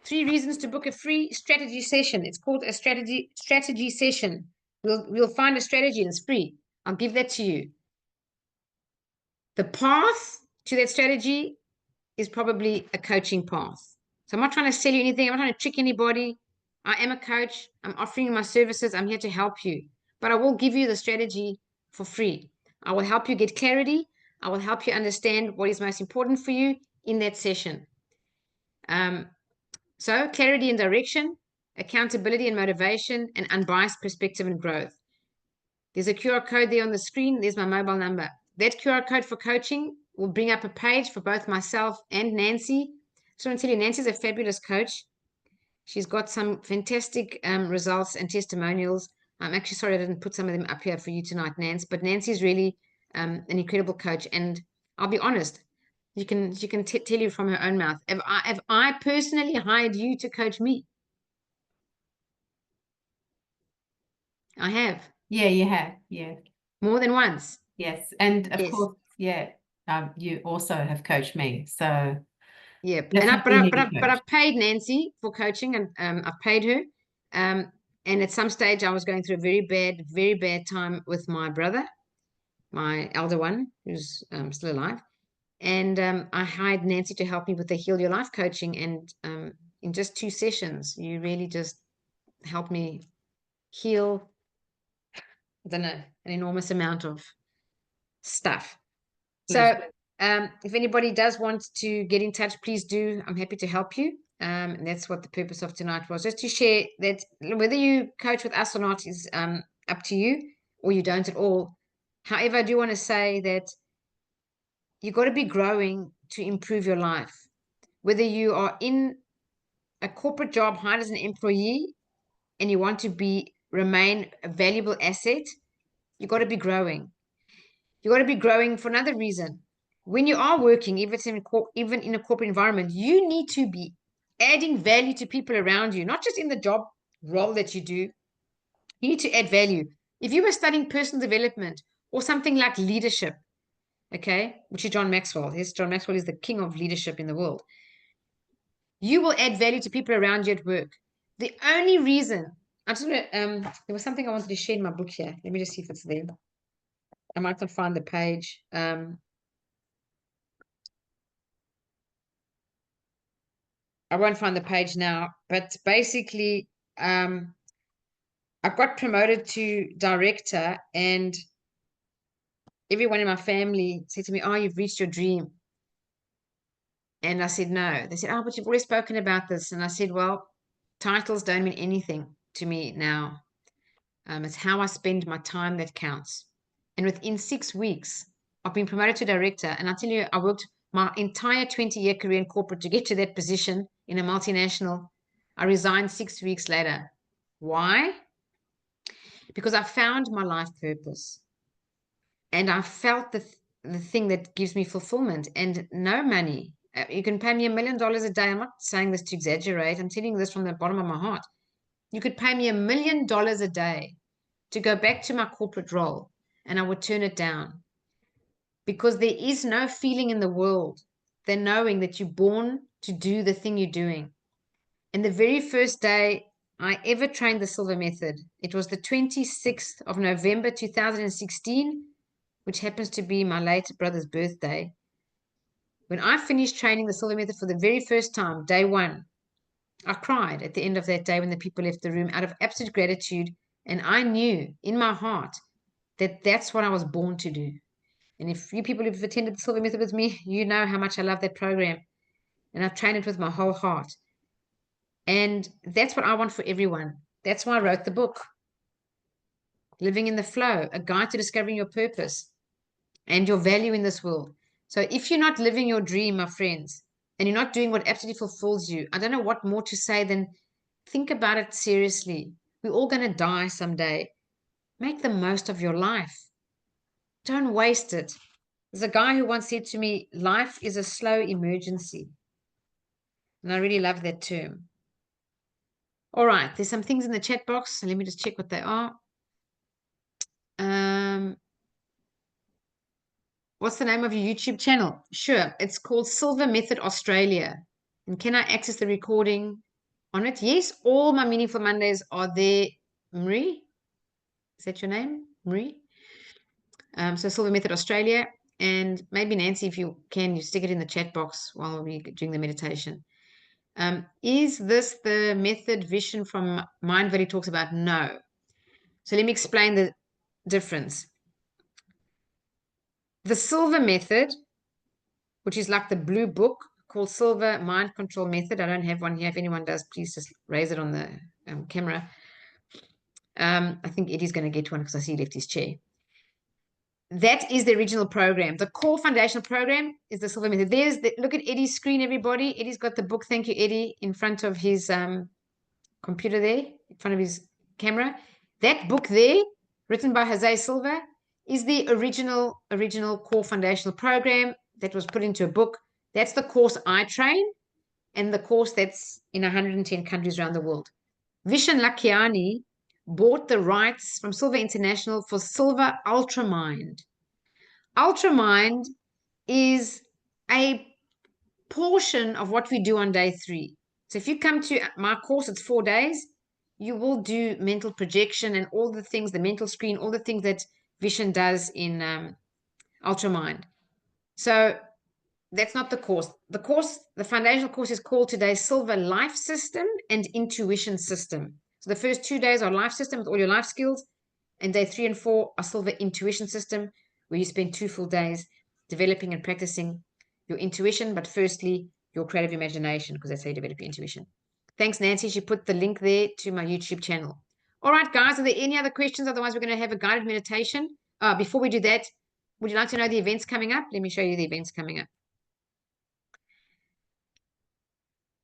3 reasons to book a free strategy session. It's called a strategy session. We'll find a strategy and it's free. I'll give that to you. The path to that strategy is probably a coaching path. So I'm not trying to sell you anything. I'm not trying to trick anybody. I am a coach. I'm offering you my services. I'm here to help you. But I will give you the strategy for free. I will help you get clarity. I will help you understand what is most important for you in that session. So clarity and direction, accountability and motivation, and unbiased perspective and growth. There's a QR code there on the screen. There's my mobile number. That QR code for coaching will bring up a page for both myself and Nancy. So I want to tell you, Nancy's a fabulous coach. She's got some fantastic results and testimonials. I'm actually sorry I didn't put some of them up here for you tonight, Nancy, but Nancy's really an incredible coach. And I'll be honest, she can tell you from her own mouth. If I personally hired you to coach me, I have. Yeah, you have. Yeah. More than once. Yes. And of Yes. course, yeah, you also have coached me. So yeah, but I've paid Nancy for coaching, and I've paid her. And at some stage, I was going through a very bad time with my brother, my elder one, who's still alive. And I hired Nancy to help me with the Heal Your Life coaching. And in just 2 sessions, you really just helped me heal, I don't know, an enormous amount of stuff. So if anybody does want to get in touch, please do. I'm happy to help you. And that's what the purpose of tonight was, just to share that whether you coach with us or not is up to you, or you don't at all. However, I do want to say that you've got to be growing to improve your life. Whether you are in a corporate job hired as an employee and you want to remain a valuable asset, you've got to be growing. You've got to be growing for another reason. When you are working, even in a corporate environment, you need to be adding value to people around you, not just in the job role that you do. You need to add value. If you were studying personal development or something like leadership, okay, which is John Maxwell. Yes, John Maxwell is the king of leadership in the world. You will add value to people around you at work. The only reason, I just want to, there was something I wanted to share in my book here. Let me just see if it's there. I might not find the page. I won't find the page now, but basically, I got promoted to director, and everyone in my family said to me, "Oh, you've reached your dream." And I said, "No." They said, "Oh, but you've already spoken about this." And I said, "Well, titles don't mean anything to me now. It's how I spend my time that counts." And within 6 weeks, I've been promoted to director. And I tell you, I worked my entire 20-year career in corporate to get to that position in a multinational. I resigned 6 weeks later. Why? Because I found my life purpose. And I felt the thing that gives me fulfillment, and no money. You can pay me $1 million a day. I'm not saying this to exaggerate. I'm telling you this from the bottom of my heart. You could pay me $1 million a day to go back to my corporate role, and I would turn it down. Because there is no feeling in the world than knowing that you're born to do the thing you're doing. And the very first day I ever trained the Silver Method, it was the 26th of November 2016, which happens to be my late brother's birthday. When I finished training the Silver Method for the very first time, day 1, I cried at the end of that day when the people left the room out of absolute gratitude. And I knew in my heart that's what I was born to do. And if you people who've attended the Silver Method with me, you know how much I love that program. And I've trained it with my whole heart. And that's what I want for everyone. That's why I wrote the book, Living in the Flow, a guide to discovering your purpose and your value in this world. So if you're not living your dream, my friends, and you're not doing what absolutely fulfills you, I don't know what more to say than think about it seriously. We're all going to die someday. Make the most of your life. Don't waste it. There's a guy who once said to me, life is a slow emergency. And I really love that term. All right, there's some things in the chat box. So let me just check what they are. What's the name of your YouTube channel? Sure, it's called Silver Method Australia. And can I access the recording on it? Yes, all my Meaningful Mondays are there. Marie, is that your name? Marie? So Silver Method Australia. And maybe Nancy, if you can, you stick it in the chat box while we're doing the meditation. Is this the method Vishen from Mind Valley talks about? No. So let me explain the difference. The Silver Method, which is like the blue book called Silver Mind Control Method. I don't have one here. If anyone does, please just raise it on the camera. I think Eddie's going to get one because I see he left his chair. That is the original program. The core foundational program is the Silver Method. Look at Eddie's screen, everybody. Eddie's got the book, thank you, Eddie, in front of his computer there, in front of his camera. That book there, written by Jose Silva, is the original core foundational program that was put into a book. That's the course I train and the course that's in 110 countries around the world. Vishen Lakhiani bought the rights from Silver International for Silver Ultramind. Ultramind is a portion of what we do on day 3. So if you come to my course, it's 4 days. You will do mental projection and all the things, the mental screen, all the things that Vishen does in Ultramind. So that's not the course. The foundational course is called today Silver Life System and Intuition System. So the first 2 days are life system with all your life skills, and day 3 and 4 are Silver Intuition System, where you spend 2 full days developing and practicing your intuition, but firstly, your creative imagination, because that's how you develop your intuition. Thanks, Nancy. She put the link there to my YouTube channel. All right, guys, are there any other questions? Otherwise, we're going to have a guided meditation. Before we do that, would you like to know the events coming up? Let me show you the events coming up.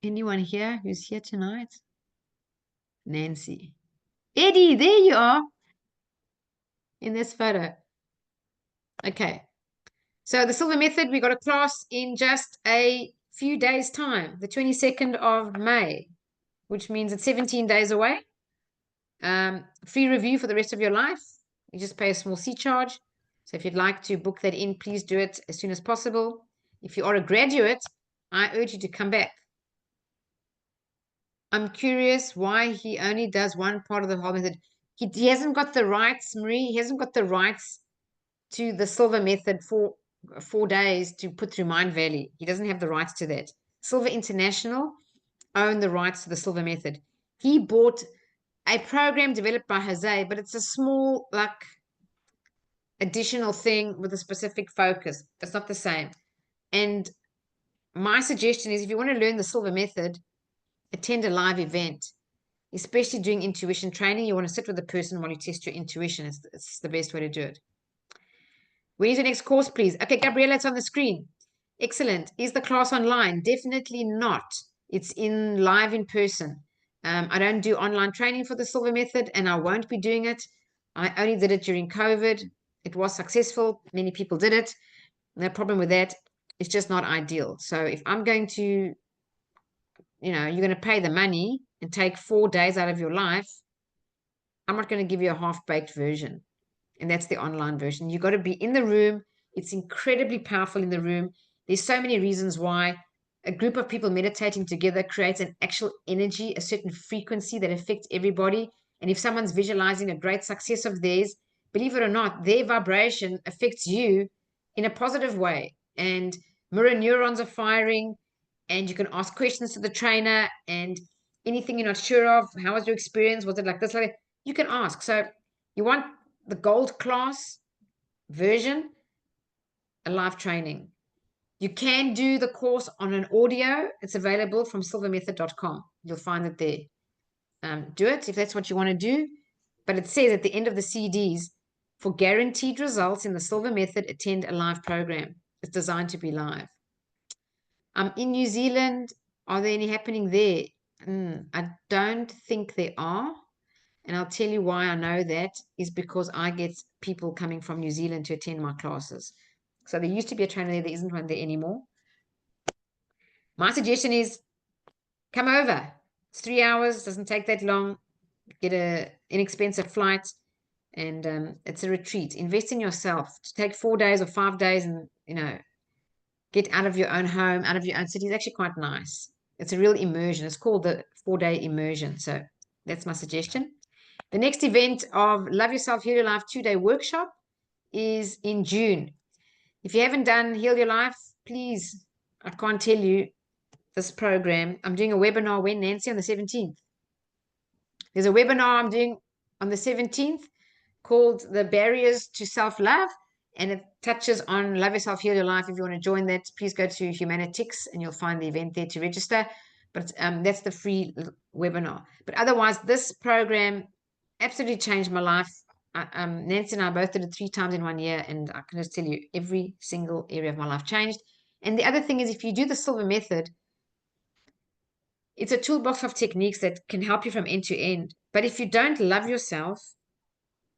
Anyone here who's here tonight? Nancy. Eddie, there you are in this photo. Okay. So the Silver Method, we got a class in just a few days' time, the 22nd of May, which means it's 17 days away. Free review for the rest of your life. You just pay a small C charge. So if you'd like to book that in, please do it as soon as possible. If you are a graduate, I urge you to come back. I'm curious why he only does one part of the whole method. He hasn't got the rights, Marie. He hasn't got the rights to the Silver Method for 4 days to put through Mind Valley. He doesn't have the rights to that. Silver International own the rights to the Silver Method. He bought a program developed by Jose, but it's a small, like, additional thing with a specific focus. It's not the same. And my suggestion is if you want to learn the Silver Method, attend a live event, especially doing intuition training. You want to sit with the person while you test your intuition. It's the best way to do it. When is the next course, please? Okay, Gabriella, it's on the screen. Excellent. Is the class online? Definitely not. It's live in person. I don't do online training for the Silver Method, and I won't be doing it. I only did it during COVID. It was successful. Many people did it. No problem with that. It's just not ideal. So if I'm going to, you're going to pay the money and take 4 days out of your life, I'm not going to give you a half-baked version. And that's the online version. You've got to be in the room. It's incredibly powerful in the room. There's so many reasons why a group of people meditating together creates an actual energy, a certain frequency that affects everybody. And if someone's visualizing a great success of theirs, believe it or not, their vibration affects you in a positive way. And mirror neurons are firing, and you can ask questions to the trainer, and anything you're not sure of, how was your experience? Was it like this? Like that? You can ask. So you want the gold class version, a live training. You can do the course on an audio. It's available from silvermethod.com. You'll find it there. Do it if that's what you want to do. But it says at the end of the CDs, for guaranteed results in the Silver Method, attend a live program. It's designed to be live. In New Zealand, are there any happening there? I don't think there are. And I'll tell you why I know that is because I get people coming from New Zealand to attend my classes. So there used to be a trainer there. There isn't one there anymore. My suggestion is come over. It's 3 hours. Doesn't take that long. Get an inexpensive flight. And it's a retreat. Invest in yourself. To take 4 days or 5 days and, get out of your own home, out of your own city is actually quite nice. It's a real immersion. It's called the 4-day immersion. So that's my suggestion. The next event of Love Yourself, Heal Your Life 2-day workshop is in June. If you haven't done Heal Your Life, please, I can't tell you this program. I'm doing a webinar when, Nancy, on the 17th. There's a webinar I'm doing on the 17th called The Barriers to Self-Love, and it touches on Love Yourself, Heal Your Life. If you want to join that, please go to Humanitics and you'll find the event there to register. But that's the free webinar. But otherwise, this program absolutely changed my life. Nancy and I both did it 3 times in 1 year, and I can just tell you every single area of my life changed. And the other thing is, if you do the Silver Method, it's a toolbox of techniques that can help you from end to end. But if you don't love yourself,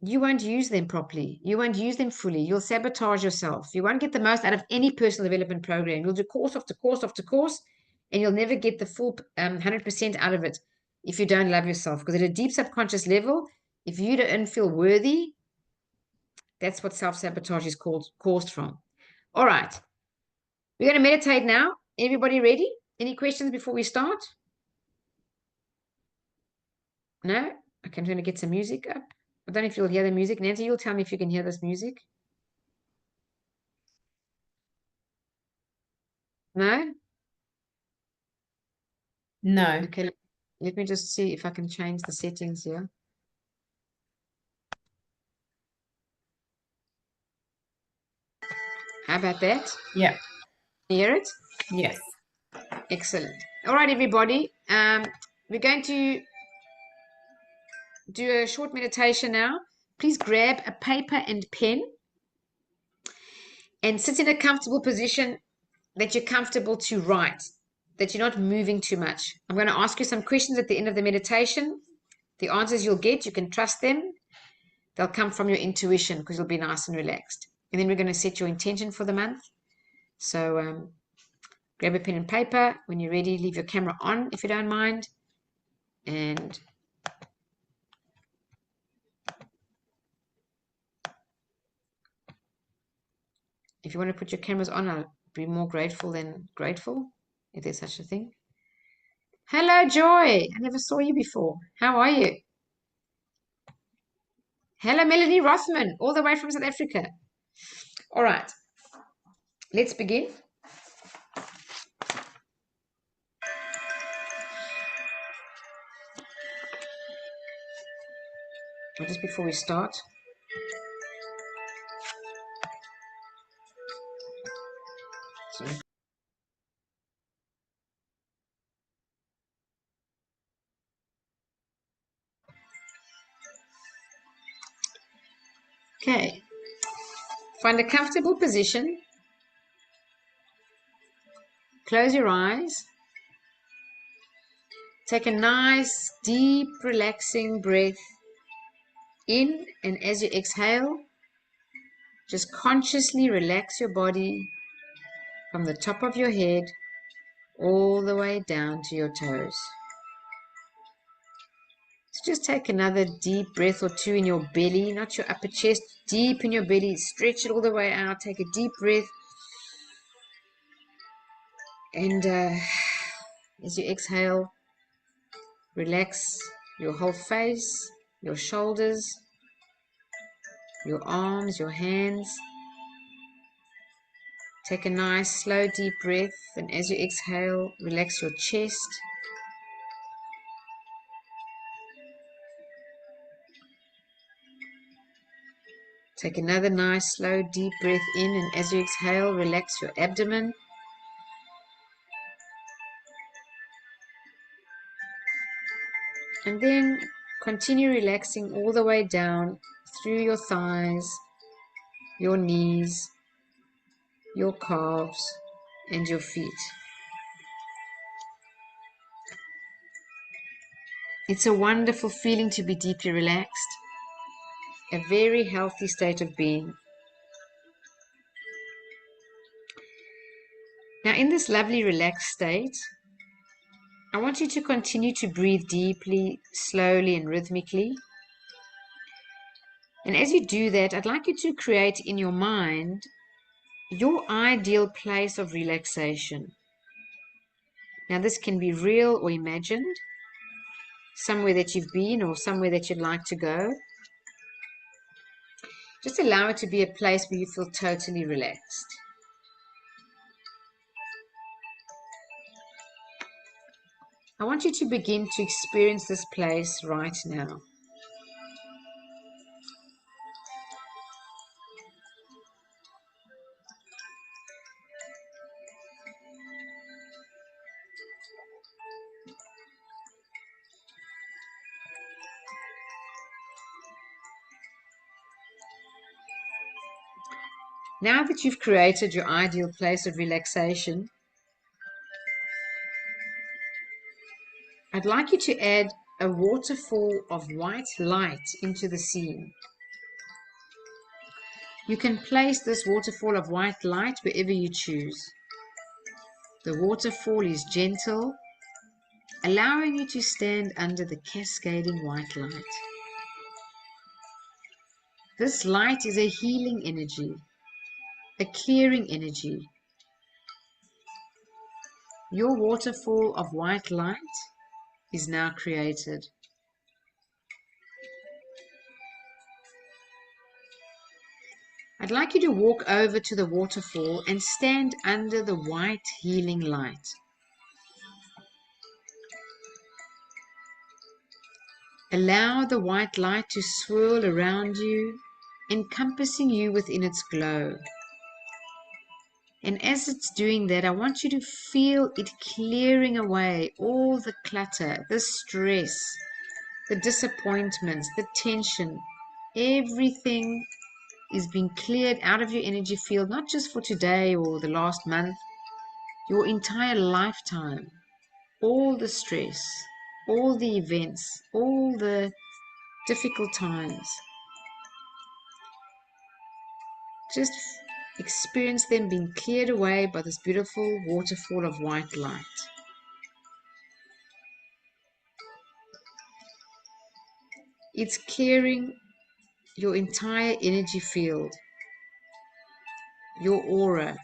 you won't use them properly. You won't use them fully. You'll sabotage yourself. You won't get the most out of any personal development program. You'll do course after course after course, and you'll never get the full 100% out of it if you don't love yourself. Because at a deep subconscious level, if you don't feel worthy, that's what self-sabotage is caused from. All right. We're going to meditate now. Everybody ready? Any questions before we start? No? Okay, I'm going to get some music up. I don't know if you'll hear the music. Nancy, you'll tell me if you can hear this music. No? No. Okay, let me just see if I can change the settings here. How about that? Yeah. Hear it? Yes. Excellent. All right, everybody. We're going to do a short meditation now. Please grab a paper and pen and sit in a comfortable position that you're comfortable to write, that you're not moving too much. I'm going to ask you some questions at the end of the meditation. The answers you'll get, you can trust them. They'll come from your intuition because you'll be nice and relaxed. And then we're going to set your intention for the month. So grab a pen and paper. When you're ready, leave your camera on if you don't mind. And if you want to put your cameras on, I'll be more grateful than grateful, if there's such a thing. Hello, Joy. I never saw you before. How are you? Hello, Melanie Rothman, all the way from South Africa. All right, let's begin. Just before we start, okay, find a comfortable position. Close your eyes. Take a nice, deep, relaxing breath in, and as you exhale, just consciously relax your body from the top of your head all the way down to your toes. So just take another deep breath or two in your belly, not your upper chest, deep in your belly. Stretch it all the way out. Take a deep breath. And as you exhale, relax your whole face, your shoulders, your arms, your hands. Take a nice, slow, deep breath. And as you exhale, relax your chest. Take another nice, slow, deep breath in, and as you exhale, relax your abdomen. And then continue relaxing all the way down through your thighs, your knees, your calves, and your feet. It's a wonderful feeling to be deeply relaxed, a very healthy state of being. Now, in this lovely relaxed state, I want you to continue to breathe deeply, slowly, and rhythmically. And as you do that, I'd like you to create in your mind your ideal place of relaxation. Now, this can be real or imagined, somewhere that you've been or somewhere that you'd like to go. Just allow it to be a place where you feel totally relaxed. I want you to begin to experience this place right now. Now that you've created your ideal place of relaxation, I'd like you to add a waterfall of white light into the scene. You can place this waterfall of white light wherever you choose. The waterfall is gentle, allowing you to stand under the cascading white light. This light is a healing energy, a clearing energy. Your waterfall of white light is now created. I'd like you to walk over to the waterfall and stand under the white healing light. Allow the white light to swirl around you, encompassing you within its glow. And as it's doing that, I want you to feel it clearing away all the clutter, the stress, the disappointments, the tension. Everything is being cleared out of your energy field, not just for today or the last month, your entire lifetime. All the stress, all the events, all the difficult times. Just experience them being cleared away by this beautiful waterfall of white light. It's clearing your entire energy field, your aura.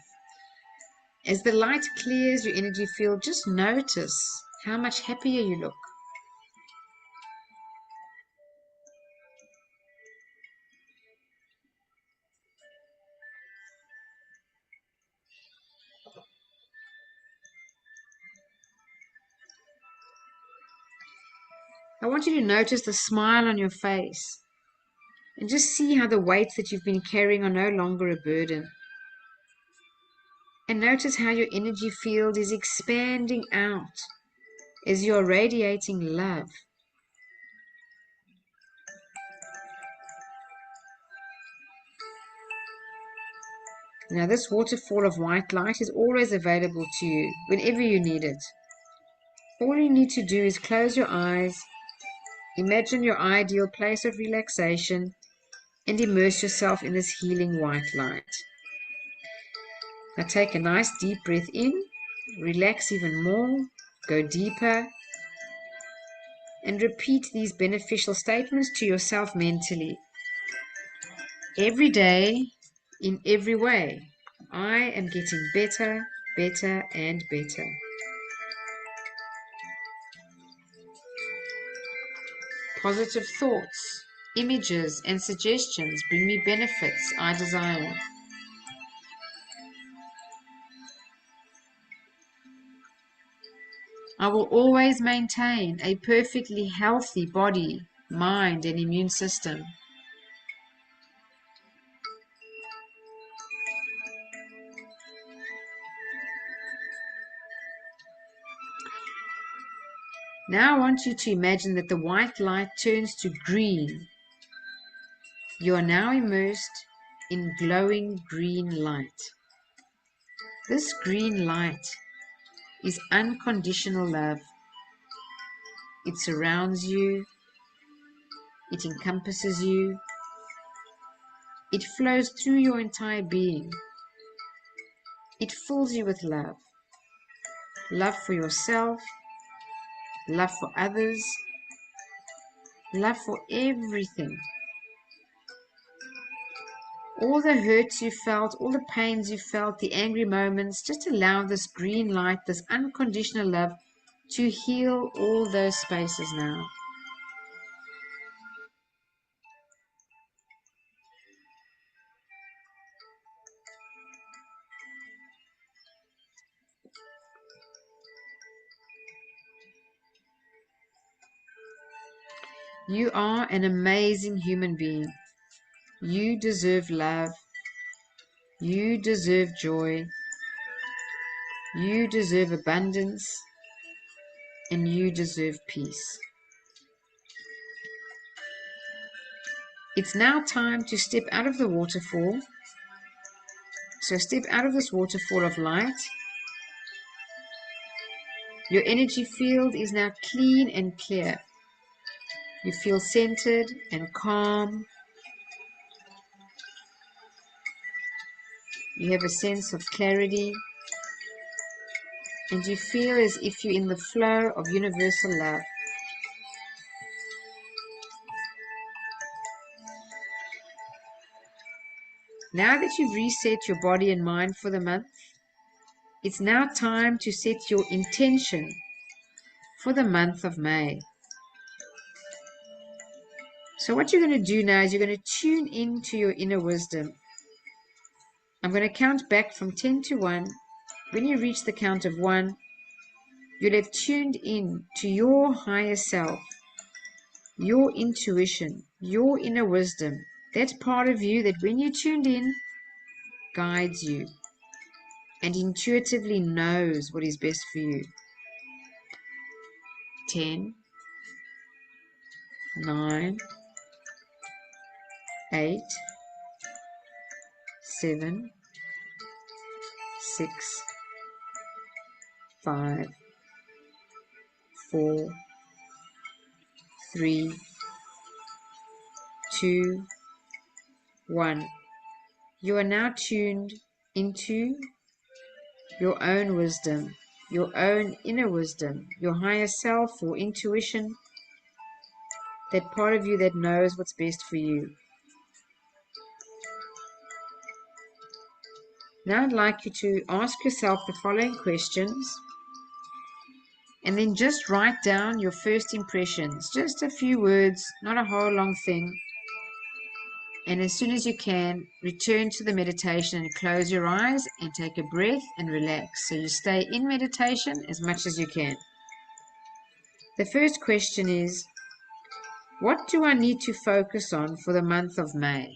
As the light clears your energy field, just notice how much happier you look. I want you to notice the smile on your face and just see how the weights that you've been carrying are no longer a burden. And notice how your energy field is expanding out as you are radiating love. Now, this waterfall of white light is always available to you whenever you need it. All you need to do is close your eyes, imagine your ideal place of relaxation, and immerse yourself in this healing white light. Now take a nice deep breath in, relax even more, go deeper, and repeat these beneficial statements to yourself mentally. Every day, in every way, I am getting better, better, and better. Positive thoughts, images, and suggestions bring me benefits I desire. I will always maintain a perfectly healthy body, mind, and immune system. Now I want you to imagine that the white light turns to green. You are now immersed in glowing green light. This green light is unconditional love. It surrounds you. It encompasses you. It flows through your entire being. It fills you with love. Love for yourself, love for others, love for everything. All the hurts you felt, all the pains you felt, the angry moments, just allow this green light, this unconditional love to heal all those spaces now. You are an amazing human being. You deserve love. You deserve joy. You deserve abundance. And you deserve peace. It's now time to step out of the waterfall. So step out of this waterfall of light. Your energy field is now clean and clear. You feel centered and calm. You have a sense of clarity. And you feel as if you're in the flow of universal love. Now that you've reset your body and mind for the month, it's now time to set your intention for the month of May. So what you're going to do now is you're going to tune into your inner wisdom. I'm going to count back from 10 to 1. When you reach the count of 1, you'll have tuned in to your higher self, your intuition, your inner wisdom. That part of you that when you tuned in, guides you and intuitively knows what is best for you. 10, 9, 8, 7, 6, 5, 4, 3, 2, 1. You are now tuned into your own wisdom, your own inner wisdom, your higher self, your intuition, that part of you that knows what's best for you. Now I'd like you to ask yourself the following questions and then just write down your first impressions, just a few words, not a whole long thing. And as soon as you can, return to the meditation and close your eyes and take a breath and relax. So you stay in meditation as much as you can. The first question is, what do I need to focus on for the month of May?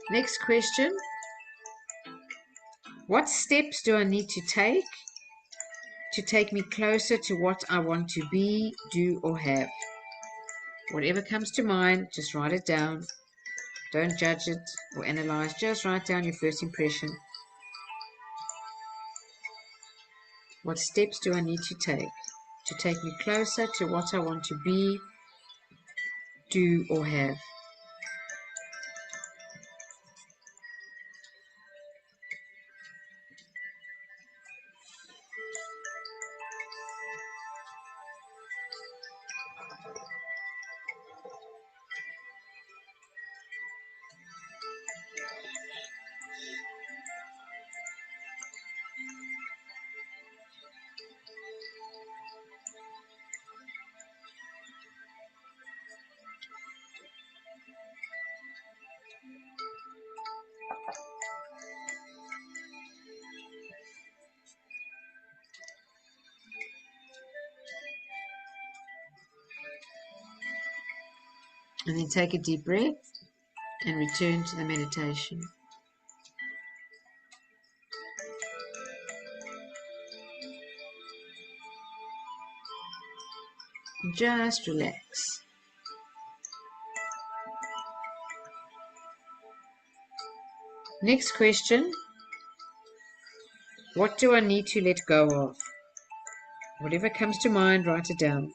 Next question, what steps do I need to take me closer to what I want to be, do, or have? Whatever comes to mind, just write it down. Don't judge it or analyze. Just write down your first impression. What steps do I need to take me closer to what I want to be, do, or have? And then take a deep breath and return to the meditation. Just relax. Next question. What do I need to let go of? Whatever comes to mind, write it down.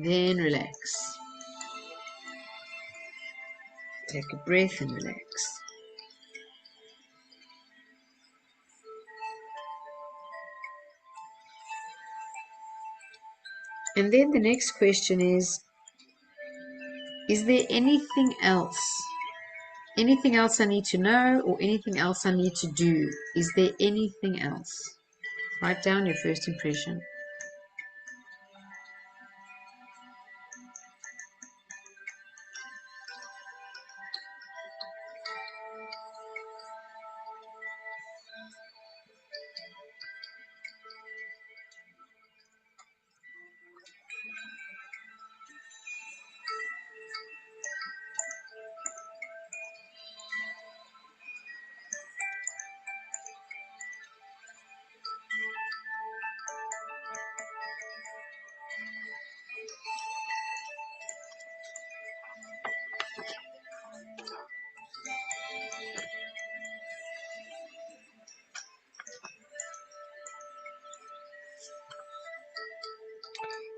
Then relax. Take a breath and relax. And then the next question is there anything else? Anything else I need to know or anything else I need to do? Is there anything else? Write down your first impression.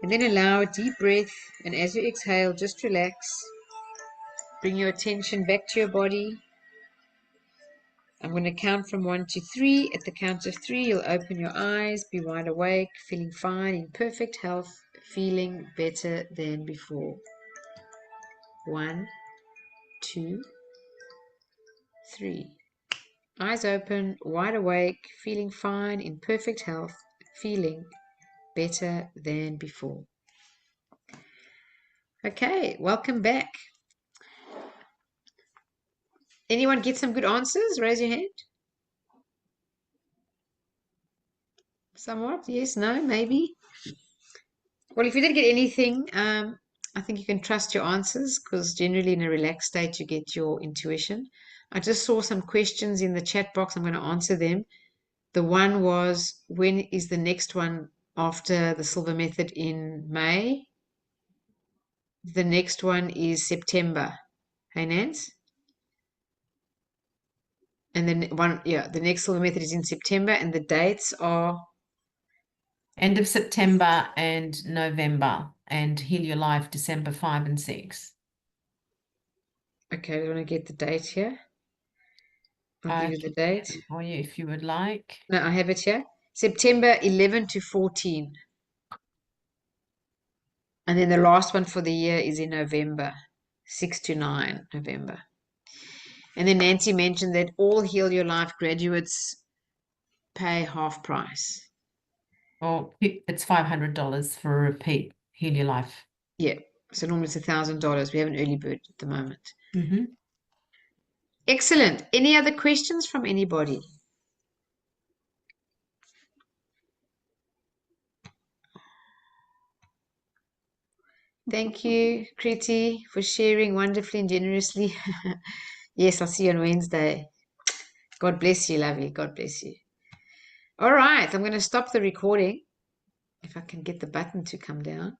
And then allow a deep breath, and as you exhale, just relax. Bring your attention back to your body. I'm going to count from 1 to 3. At the count of 3, you'll open your eyes, be wide awake, feeling fine, in perfect health, feeling better than before. 1, 2, 3. Eyes open, wide awake, feeling fine, in perfect health, feeling better than before. Okay, welcome back. Anyone get some good answers? Raise your hand. Somewhat? Yes, no, maybe. Well, if you didn't get anything, I think you can trust your answers because generally in a relaxed state you get your intuition. I just saw some questions in the chat box. I'm going to answer them. The one was, when is the next one after the Silver Method in May? The next one is September. Hey, Nance? And then the next Silver Method is in September, and the dates are End of September and November, and Heal Your Life December 5 and 6. okay. I want to get the date here. I'll give you the date for you if you would like. No, I have it here. September 11 to 14. And then the last one for the year is in November, 6 to 9 November. And then Nancy mentioned that all Heal Your Life graduates pay half price. Well, it's $500 for a repeat Heal Your Life. Yeah. So normally it's $1,000. We have an early bird at the moment. Mm-hmm. Excellent. Any other questions from anybody? Thank you, Kriti, for sharing wonderfully and generously. Yes, I'll see you on Wednesday. God bless you, lovely. God bless you. All right, I'm going to stop the recording if I can get the button to come down.